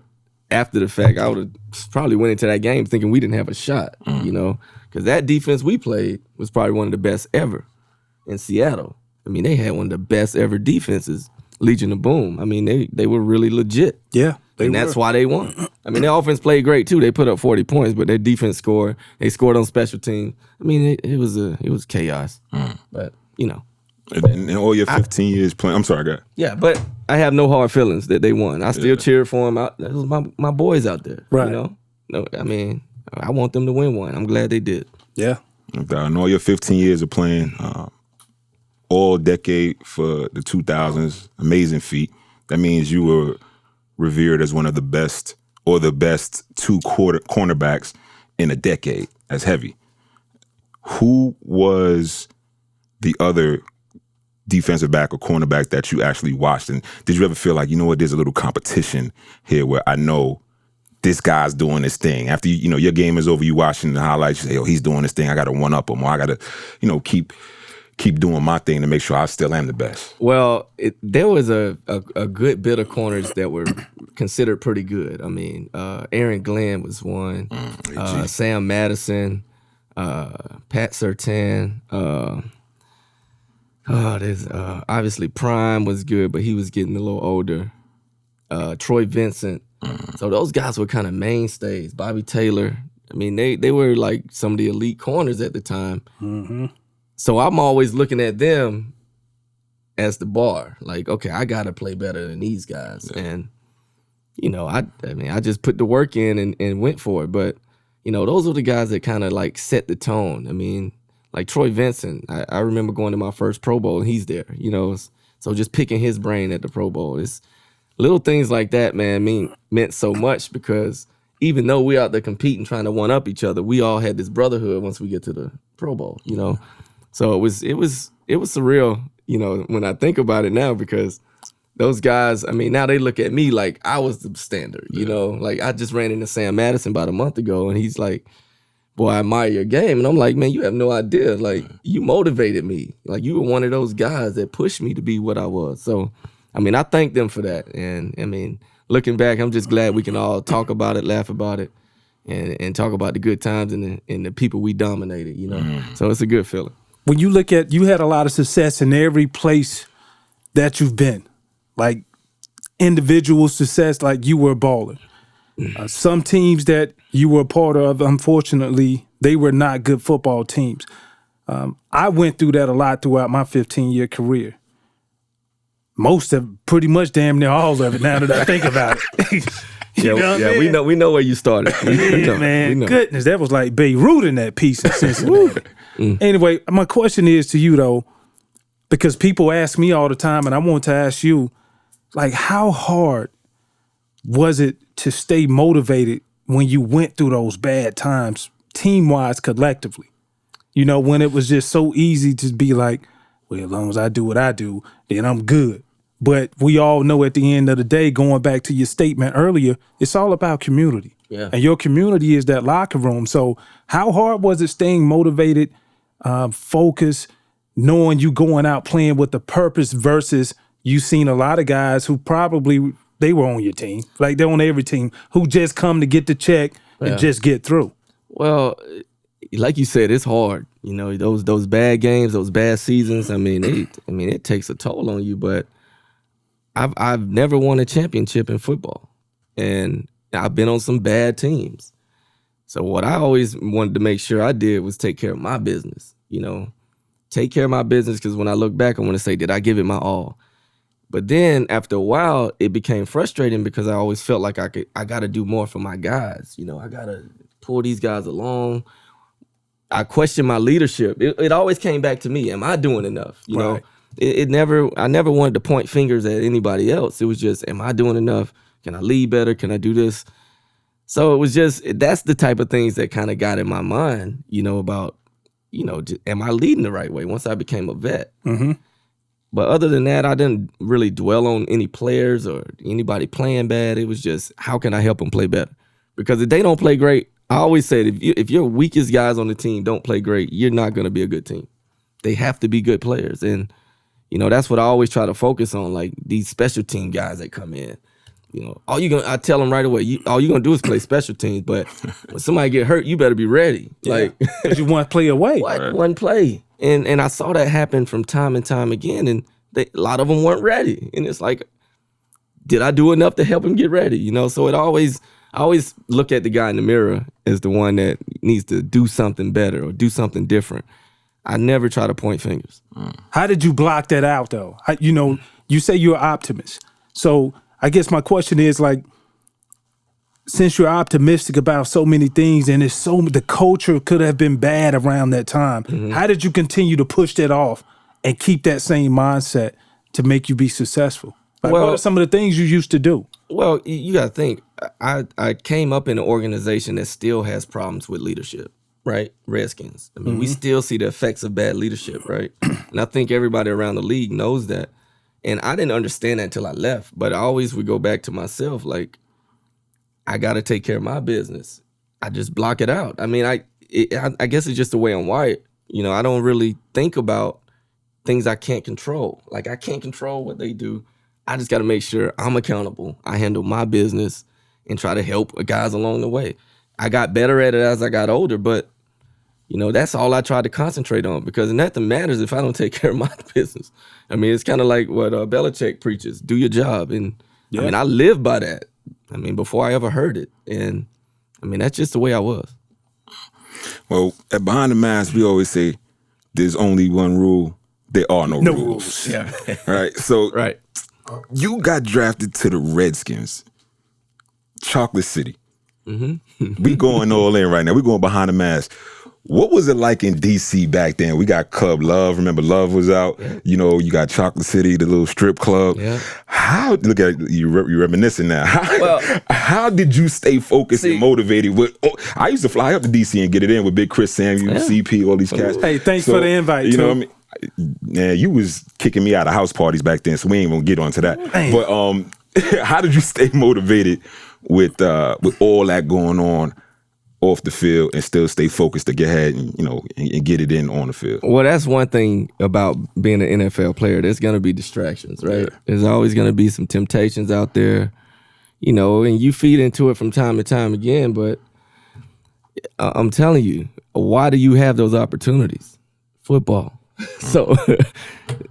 after the fact, I would have probably went into that game thinking we didn't have a shot, you know, because that defense we played was probably one of the best ever in Seattle. I mean, they had one of the best ever defenses, Legion of Boom. I mean, they were really legit. Yeah. That's why they won. I mean, their offense played great too. They put up 40 points, but their defense scored. They scored on special teams. I mean, it was chaos. But, you know. And in all your 15 years playing, I'm sorry, guy. Yeah, but I have no hard feelings that they won. I still cheered for them. That was my boys out there. Right. You know? No, I mean, I want them to win one. I'm glad they did. Yeah. In all your 15 years of playing, all decade for the 2000s, amazing feat. That means you were revered as one of the best or the best 2 cornerbacks in a decade. That's heavy. Who was the other defensive back or cornerback that you actually watched? And did you ever feel like, you know what, there's a little competition here where I know this guy's doing this thing? After your game is over, you watching the highlights, you say, oh, he's doing this thing, I got to one up him, or I got to, keep doing my thing to make sure I still am the best. Well, there was a good bit of corners that were considered pretty good. I mean, Aaron Glenn was one, Sam Madison, Pat Surtain. There's obviously Prime was good, but he was getting a little older. Troy Vincent. So those guys were kind of mainstays. Bobby Taylor. I mean, they were like some of the elite corners at the time. Mm-hmm. So I'm always looking at them as the bar. Like, okay, I got to play better than these guys. Yeah. And, I just put the work in and went for it. But, those are the guys that kind of like set the tone. I mean, like Troy Vincent, I remember going to my first Pro Bowl and he's there, So just picking his brain at the Pro Bowl. It's little things like that, man, meant so much because even though we out there competing, trying to one-up each other, we all had this brotherhood once we get to the Pro Bowl, So it was surreal, when I think about it now, because those guys, I mean, now they look at me like I was the standard, Like I just ran into Sam Madison about a month ago and he's like, boy, I admire your game. And I'm like, man, you have no idea. Like, you motivated me. Like, you were one of those guys that pushed me to be what I was. So, I mean, I thank them for that. And, I mean, looking back, I'm just glad we can all talk about it, laugh about it, and talk about the good times and the people we dominated, So it's a good feeling. When you look at, you had a lot of success in every place that you've been, like individual success, like you were a baller. Some teams that you were a part of, unfortunately, they were not good football teams. I went through that a lot throughout my 15-year career. Most of, pretty much damn near all of it now that I think about it. We know where you started. We know. Goodness, that was like Beirut in that piece in Cincinnati. Anyway, my question is to you, though, because people ask me all the time, and I want to ask you, like, how hard was it to stay motivated when you went through those bad times, team-wise, collectively? When it was just so easy to be like, well, as long as I do what I do, then I'm good. But we all know at the end of the day, going back to your statement earlier, it's all about community. Yeah. And your community is that locker room. So how hard was it staying motivated, focused, knowing you going out playing with a purpose versus you seen a lot of guys who probably they were on your team, like they're on every team, who just come to get the check and just get through? Well, like you said, it's hard. Those bad games, those bad seasons. I mean, it takes a toll on you. But I've never won a championship in football, and I've been on some bad teams. So what I always wanted to make sure I did was take care of my business. Take care of my business, because when I look back, I want to say, did I give it my all? But then after a while, it became frustrating because I always felt like I got to do more for my guys. I got to pull these guys along. I questioned my leadership. It always came back to me. Am I doing enough? Right. I never wanted to point fingers at anybody else. It was just, am I doing enough? Can I lead better? Can I do this? So it was just, that's the type of things that kind of got in my mind, about, am I leading the right way once I became a vet? Mm-hmm. But other than that, I didn't really dwell on any players or anybody playing bad. It was just, how can I help them play better? Because if they don't play great, I always said, if your weakest guys on the team don't play great, you're not going to be a good team. They have to be good players. And, that's what I always try to focus on, like these special team guys that come in. I tell them right away, all you're going to do is play special teams. But when somebody get hurt, you better be ready. Yeah. Like, you want to play away. One play. And I saw that happen from time and time again, and a lot of them weren't ready. And it's like, did I do enough to help him get ready? So I always look at the guy in the mirror as the one that needs to do something better or do something different. I never try to point fingers. How did you block that out, though? You say you're an optimist. So I guess my question is, like, since you're optimistic about so many things and the culture could have been bad around that time, how did you continue to push that off and keep that same mindset to make you be successful? Like, what are some of the things you used to do? Well, you got to think, I came up in an organization that still has problems with leadership, right? Redskins. I mean, we still see the effects of bad leadership, right? And I think everybody around the league knows that. And I didn't understand that until I left, but I always would go back to myself, like, I got to take care of my business. I just block it out. I mean, I guess it's just the way I'm wired. I don't really think about things I can't control. Like, I can't control what they do. I just got to make sure I'm accountable. I handle my business and try to help guys along the way. I got better at it as I got older, but, that's all I tried to concentrate on, because nothing matters if I don't take care of my business. I mean, it's kind of like what Belichick preaches, do your job. And, I mean, I live by that. I mean, before I ever heard it. And, I mean, that's just the way I was. Well, at Behind the Mask, we always say there's only one rule. There are no rules. Yeah. Right? So Right. You got drafted to the Redskins. Chocolate City. We going all in right now. We going Behind the Mask. What was it like in D.C. back then? We got Club Love. Remember, Love was out. Yeah. You got Chocolate City, the little strip club. Yeah. Look at you reminiscing now. How did you stay focused and motivated? I used to fly up to D.C. and get it in with Big Chris Samuels, CP, all these cats. Hey, thanks for the invite. You know what I mean? Man, you was kicking me out of house parties back then, so we ain't gonna get onto that. Man. But how did you stay motivated with all that going on off the field and still stay focused to get ahead and and get it in on the field? Well, that's one thing about being an NFL player. There's going to be distractions, right? Yeah. There's always going to be some temptations out there, and you feed into it from time to time again. But I'm telling you, why do you have those opportunities? Football. So,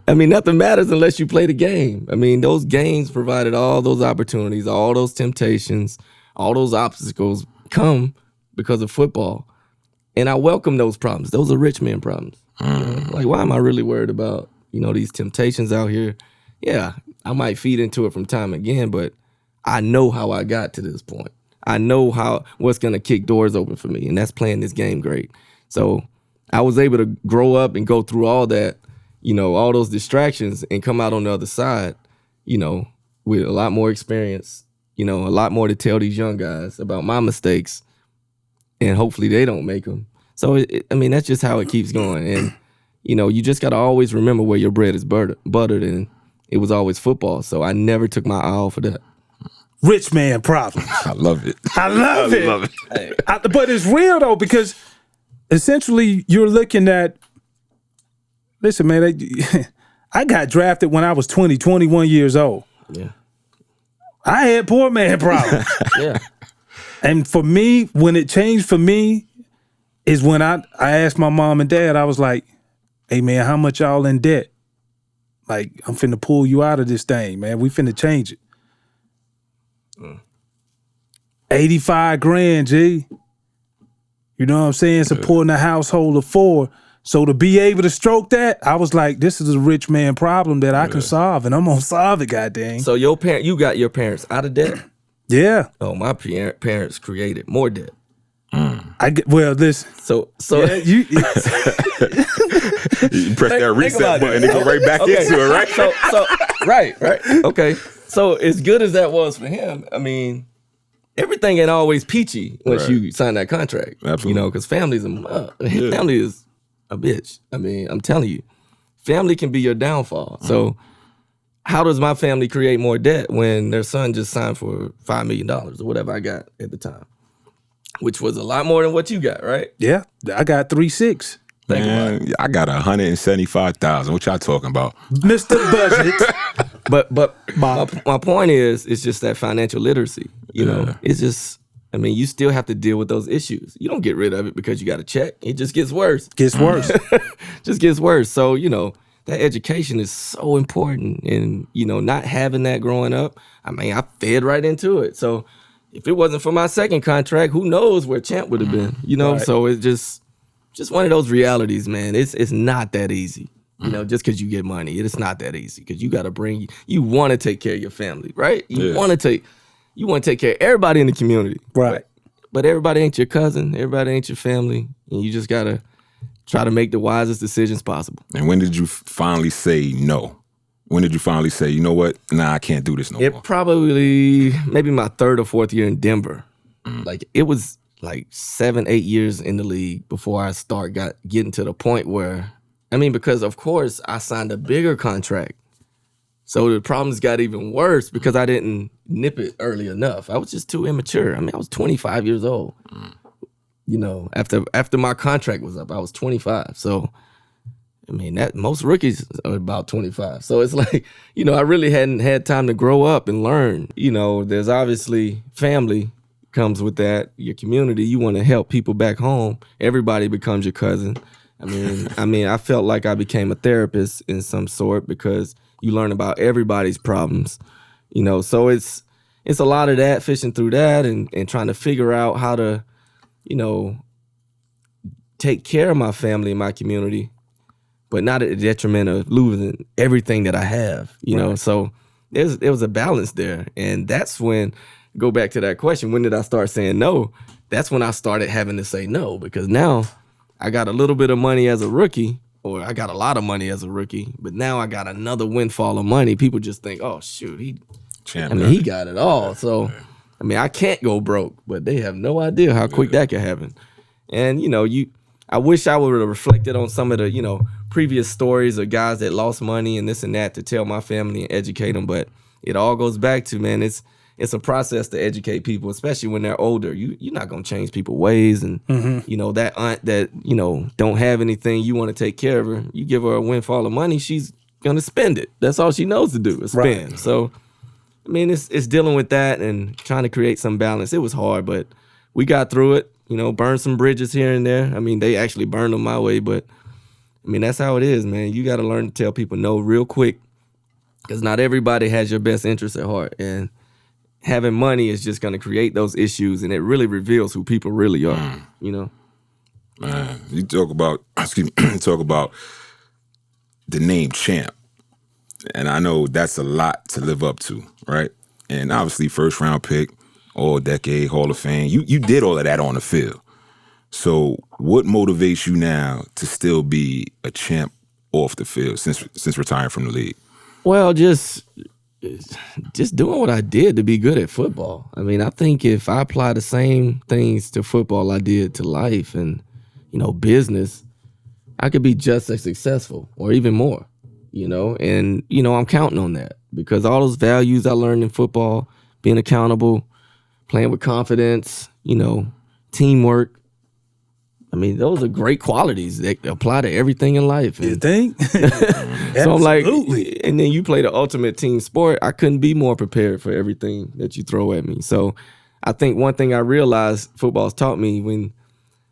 I mean, nothing matters unless you play the game. I mean, those games provided all those opportunities, all those temptations, all those obstacles come because of football. And I welcome those problems. Those are rich men problems. Like, why am I really worried about, these temptations out here? Yeah, I might feed into it from time again, but I know how I got to this point. I know what's going to kick doors open for me, and that's playing this game great. So I was able to grow up and go through all that, all those distractions and come out on the other side, with a lot more experience, a lot more to tell these young guys about my mistakes. And hopefully they don't make them. So, that's just how it keeps going. And, you just got to always remember where your bread is buttered, and it was always football. So I never took my eye off of that. Rich man problems. I love it. I love it. But it's real, though, because essentially you're looking at, listen, man, I got drafted when I was 21 years old. Yeah. I had poor man problems. Yeah. And for me, when it changed for me is when I asked my mom and dad, I was like, hey, man, how much y'all in debt? Like, I'm finna pull you out of this thing, man. We finna change it. 85 grand, G. You know what I'm saying? Supporting a household of 4. So to be able to stroke that, I was like, this is a rich man problem that I can solve, and I'm gonna solve it, goddamn. So you got your parents out of debt? Yeah. Oh, my parents created more debt. Well, listen. So Yeah, You press that reset button and go right back into it, right? So right. Okay. So as good as that was for him, I mean, everything ain't always peachy once you sign that contract. Absolutely. You know, because family is a bitch. I mean, I'm telling you, family can be your downfall. So how does my family create more debt when their son just signed for $5 million or whatever I got at the time? Which was a lot more than what you got, right? Yeah, I got 3.6. Man, I got 175,000. What y'all talking about? Mr. Budget. But my point is, it's just that financial literacy. You know, it's just, I mean, you still have to deal with those issues. You don't get rid of it because you got a check. It just gets worse. Gets worse. Just gets worse. So, you know, that education is so important. And, you know, not having that growing up, I mean, I fed right into it. So if it wasn't for my second contract, who knows where Champ would have been, you know? Right. So it's just one of those realities, man. It's not that easy, you know, just because you get money. It's not that easy because you got to you want to take care of your family, right? You want to take care of everybody in the community. Right. But everybody ain't your cousin. Everybody ain't your family. And you just got to try to make the wisest decisions possible. And when did you finally say no? When did you finally say, you know what? Nah, I can't do this no more? It probably maybe my 3rd or 4th year in Denver. Like it was like 7-8 years in the league before I getting to the point where, I mean, because of course I signed a bigger contract. So the problems got even worse because I didn't nip it early enough. I was just too immature. I mean, I was 25 years old. You know, after my contract was up, I was 25. So I mean, that most rookies are about 25. So it's like, you know, I really hadn't had time to grow up and learn. You know, there's obviously family comes with that, your community. You want to help people back home. Everybody becomes your cousin. I mean, I felt like I became a therapist in some sort because you learn about everybody's problems. You know, so it's a lot of that, fishing through that and trying to figure out how to, you know, take care of my family and my community, but not at the detriment of losing everything that I have, you know? So there was a balance there. And that's when, go back to that question, when did I start saying no? That's when I started having to say no, because now I got a little bit of money as a rookie, or I got a lot of money as a rookie, but now I got another windfall of money. People just think, oh, shoot, he got it all. So, I mean, I can't go broke, but they have no idea how quick that can happen. And, you know, I wish I would have reflected on some of the, you know, previous stories of guys that lost money and this and that to tell my family and educate them. But it all goes back to, man, it's a process to educate people, especially when they're older. You're not going to change people's ways. And, you know, that aunt that, you know, don't have anything, you want to take care of her. You give her a windfall of money, she's going to spend it. That's all she knows to do is spend. Right. So, I mean, it's dealing with that and trying to create some balance. It was hard, but we got through it. You know, burned some bridges here and there. I mean, they actually burned them my way, but I mean, that's how it is, man. You got to learn to tell people no real quick because not everybody has your best interest at heart. And having money is just going to create those issues, and it really reveals who people really are, you know? Man, you talk about, talk about the name Champ. And I know that's a lot to live up to, right? And obviously, first round pick, all decade, Hall of Fame. You did all of that on the field. So what motivates you now to still be a champ off the field since retiring from the league? Well, just doing what I did to be good at football. I mean, I think if I apply the same things to football I did to life and, you know, business, I could be just as successful or even more, you know? And, you know, I'm counting on that because all those values I learned in football, being accountable, playing with confidence, you know, teamwork. I mean, those are great qualities that apply to everything in life. You think? So I'm like, and then you play the ultimate team sport. I couldn't be more prepared for everything that you throw at me. So I think one thing I realized football's taught me, when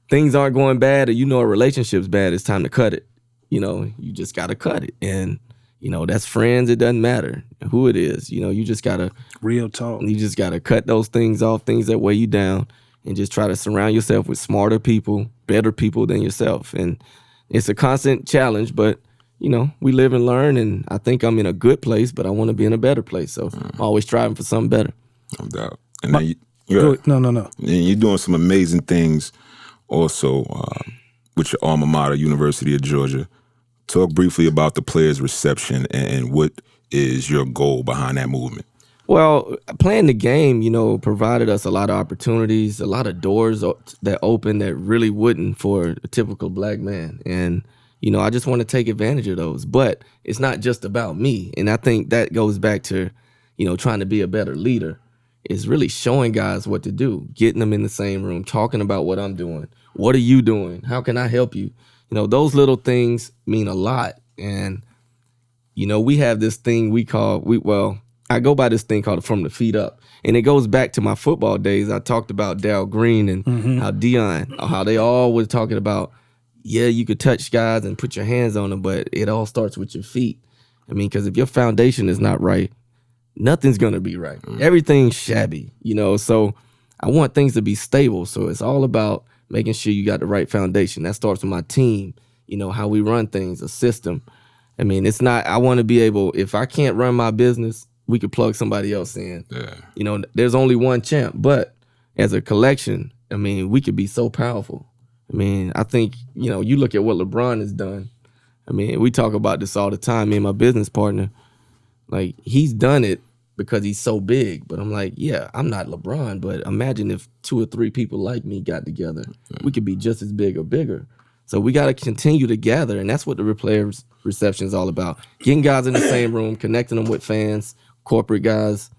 things aren't going bad or you know a relationship's bad, it's time to cut it. You know, you just got to cut it. And, that's friends. It doesn't matter who it is. You just gotta Real talk. You just gotta cut those things off, things that weigh you down, and just try to surround yourself with smarter people, better people than yourself. And it's a constant challenge, but we live and learn. And I think I'm in a good place, but I want to be in a better place. So I'm always striving for something better. No doubt. And then No. and you're doing some amazing things also with your alma mater, University of Georgia. Talk briefly about the players' reception and what is your goal behind that movement. Well, playing the game, provided us a lot of opportunities, a lot of doors that open that really wouldn't for a typical black man. And, I just want to take advantage of those. But it's not just about me. And I think that goes back to, trying to be a better leader. Is really showing guys what to do, getting them in the same room, talking about what I'm doing. What are you doing? How can I help you? Those little things mean a lot. And, we have this thing I go by this thing called from the feet up. And it goes back to my football days. I talked about Darryl Green and how Deion, how they all were talking about, you could touch guys and put your hands on them, but it all starts with your feet. Because if your foundation is not right, nothing's going to be right. Everything's shabby, so I want things to be stable. So it's all about making sure you got the right foundation. That starts with my team, how we run things, a system. It's not, I want to be able, if I can't run my business, we could plug somebody else in. Yeah. There's only one champ, but as a collection, we could be so powerful. I think, you look at what LeBron has done. We talk about this all the time, me and my business partner. Like, he's done it because he's so big. But I'm like, I'm not LeBron, but imagine if 2 or 3 people like me got together. We could be just as big or bigger. So we got to continue to gather, and that's what the players' reception is all about. Getting guys in the same room, connecting them with fans, corporate guys,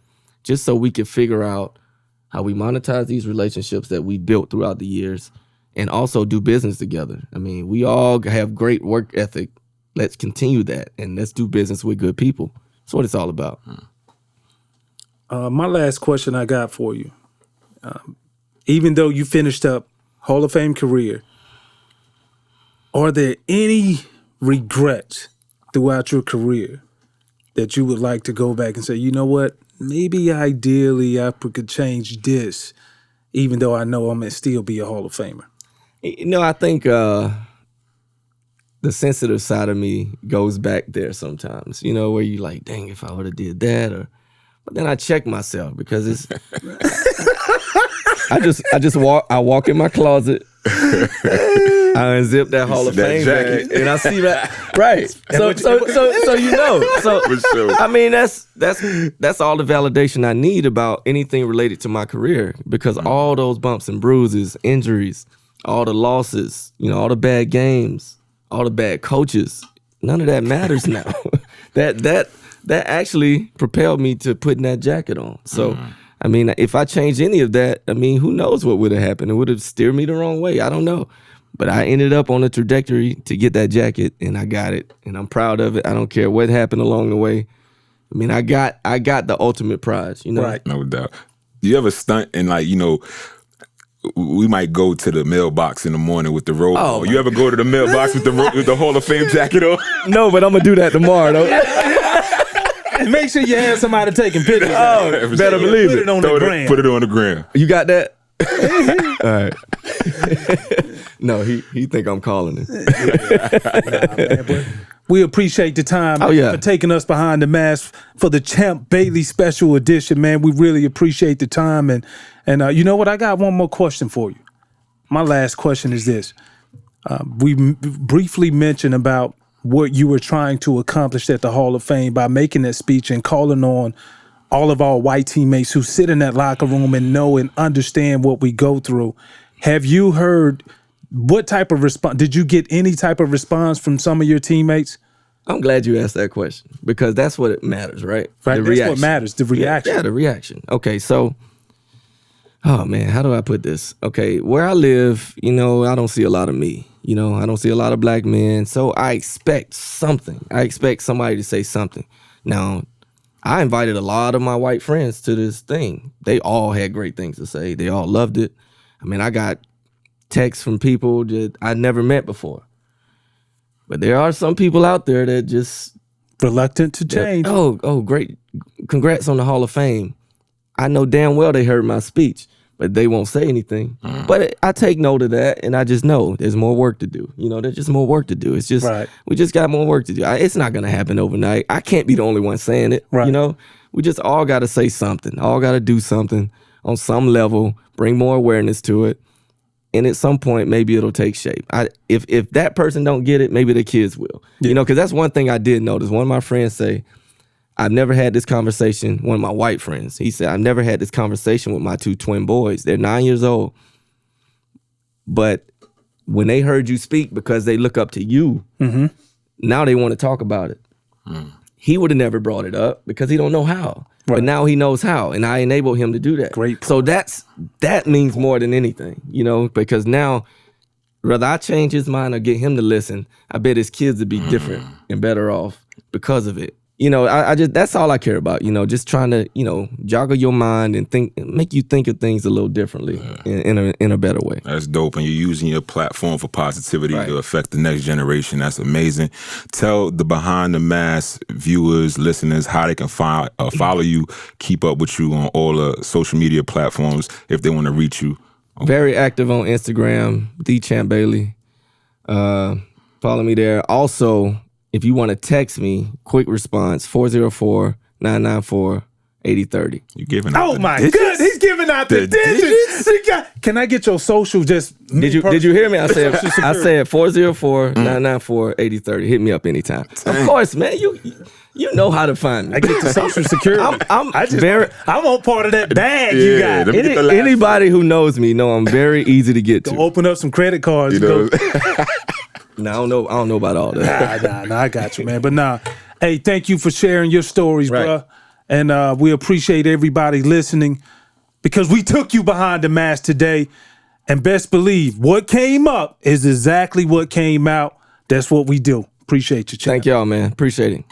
just so we can figure out how we monetize these relationships that we built throughout the years and also do business together. We all have great work ethic. Let's continue that, and let's do business with good people. That's what it's all about. My last question I got for you. Even though you finished up Hall of Fame career, are there any regrets throughout your career that you would like to go back and say, you know what, maybe ideally I could change this, even though I know I'm going to still be a Hall of Famer? I think the sensitive side of me goes back there sometimes, where you like, dang, if I would have did that, but then I check myself because it's, I walk in my closet, I unzip that Hall of Fame bag, and I see that, right. So For sure. that's all the validation I need about anything related to my career, because all those bumps and bruises, injuries, all the losses, all the bad games, all the bad coaches, none of that matters now. That actually propelled me to putting that jacket on. So, if I changed any of that, who knows what would have happened? It would have steered me the wrong way. I don't know. But I ended up on a trajectory to get that jacket, and I got it. And I'm proud of it. I don't care what happened along the way. I got the ultimate prize, Right. No doubt. Do you ever stunt and we might go to the mailbox in the morning with the robe on. You ever go to the mailbox with the Hall of Fame jacket on? No, but I'm going to do that tomorrow, though. Make sure you have somebody taking pictures. Better believe Put it on the gram. Put it on the gram. You got that? All right. No, he think I'm calling him. Man, but we appreciate the time for taking us behind the mask for the Champ Bailey special edition, man. We really appreciate the time. And you know what? I got one more question for you. My last question is this. We briefly mentioned about what you were trying to accomplish at the Hall of Fame by making that speech and calling on all of our white teammates who sit in that locker room and know and understand what we go through. Have you heard what type of response? Did you get any type of response from some of your teammates? I'm glad you asked that question, because that's what it matters, right? Right. That's reaction. What matters, the reaction. Yeah, the reaction. Okay, so, oh man, how do I put this? Okay, where I live, I don't see a lot of me. I don't see a lot of black men, so I expect something. I expect somebody to say something. Now, I invited a lot of my white friends to this thing. They all had great things to say. They all loved it. I got texts from people that I never met before. But there are some people out there that just Reluctant to change. Oh, great. Congrats on the Hall of Fame. I know damn well they heard my speech, but they won't say anything. But I take note of that, and I just know there's more work to do. There's just more work to do. It's just, we just got more work to do. It's not going to happen overnight. I can't be the only one saying it. Right. We just all got to say something. All got to do something on some level, bring more awareness to it. And at some point, maybe it'll take shape. If that person don't get it, maybe the kids will. Because that's one thing I did notice. One of my friends say, I've never had this conversation. One of my white friends, he said, I've never had this conversation with my 2 twin boys. They're 9 years old. But when they heard you speak, because they look up to you, now they want to talk about it. He would have never brought it up because he don't know how. Right. But now he knows how, and I enabled him to do that. Great. So that means more than anything, because now, whether I change his mind or get him to listen, I bet his kids would be different and better off because of it. I just, that's all I care about, just trying to, joggle your mind and make you think of things a little differently in a better way. That's dope. And you're using your platform for positivity to affect the next generation. That's amazing. Tell the Behind the Mask viewers, listeners, how they can follow you, keep up with you on all the social media platforms if they want to reach you. Very active on Instagram, TheChampBailey. Follow me there. Also, if you want to text me, quick response, 404-994-8030. You giving out Oh my goodness, he's giving out the digits. Can I get your social? Did you hear me? I said 404-994-8030. Hit me up anytime. Of course, man. You know how to find me. I get the social security. I want part of that bag you got. Anybody who knows me know I'm very easy to get to. Open up some credit cards. No, I don't know about all that. Nah, I got you, man. But hey, thank you for sharing your stories, bro. And we appreciate everybody listening because we took you behind the mask today. And best believe, what came up is exactly what came out. That's what we do. Appreciate you, champ. Thank y'all, man. Appreciate it.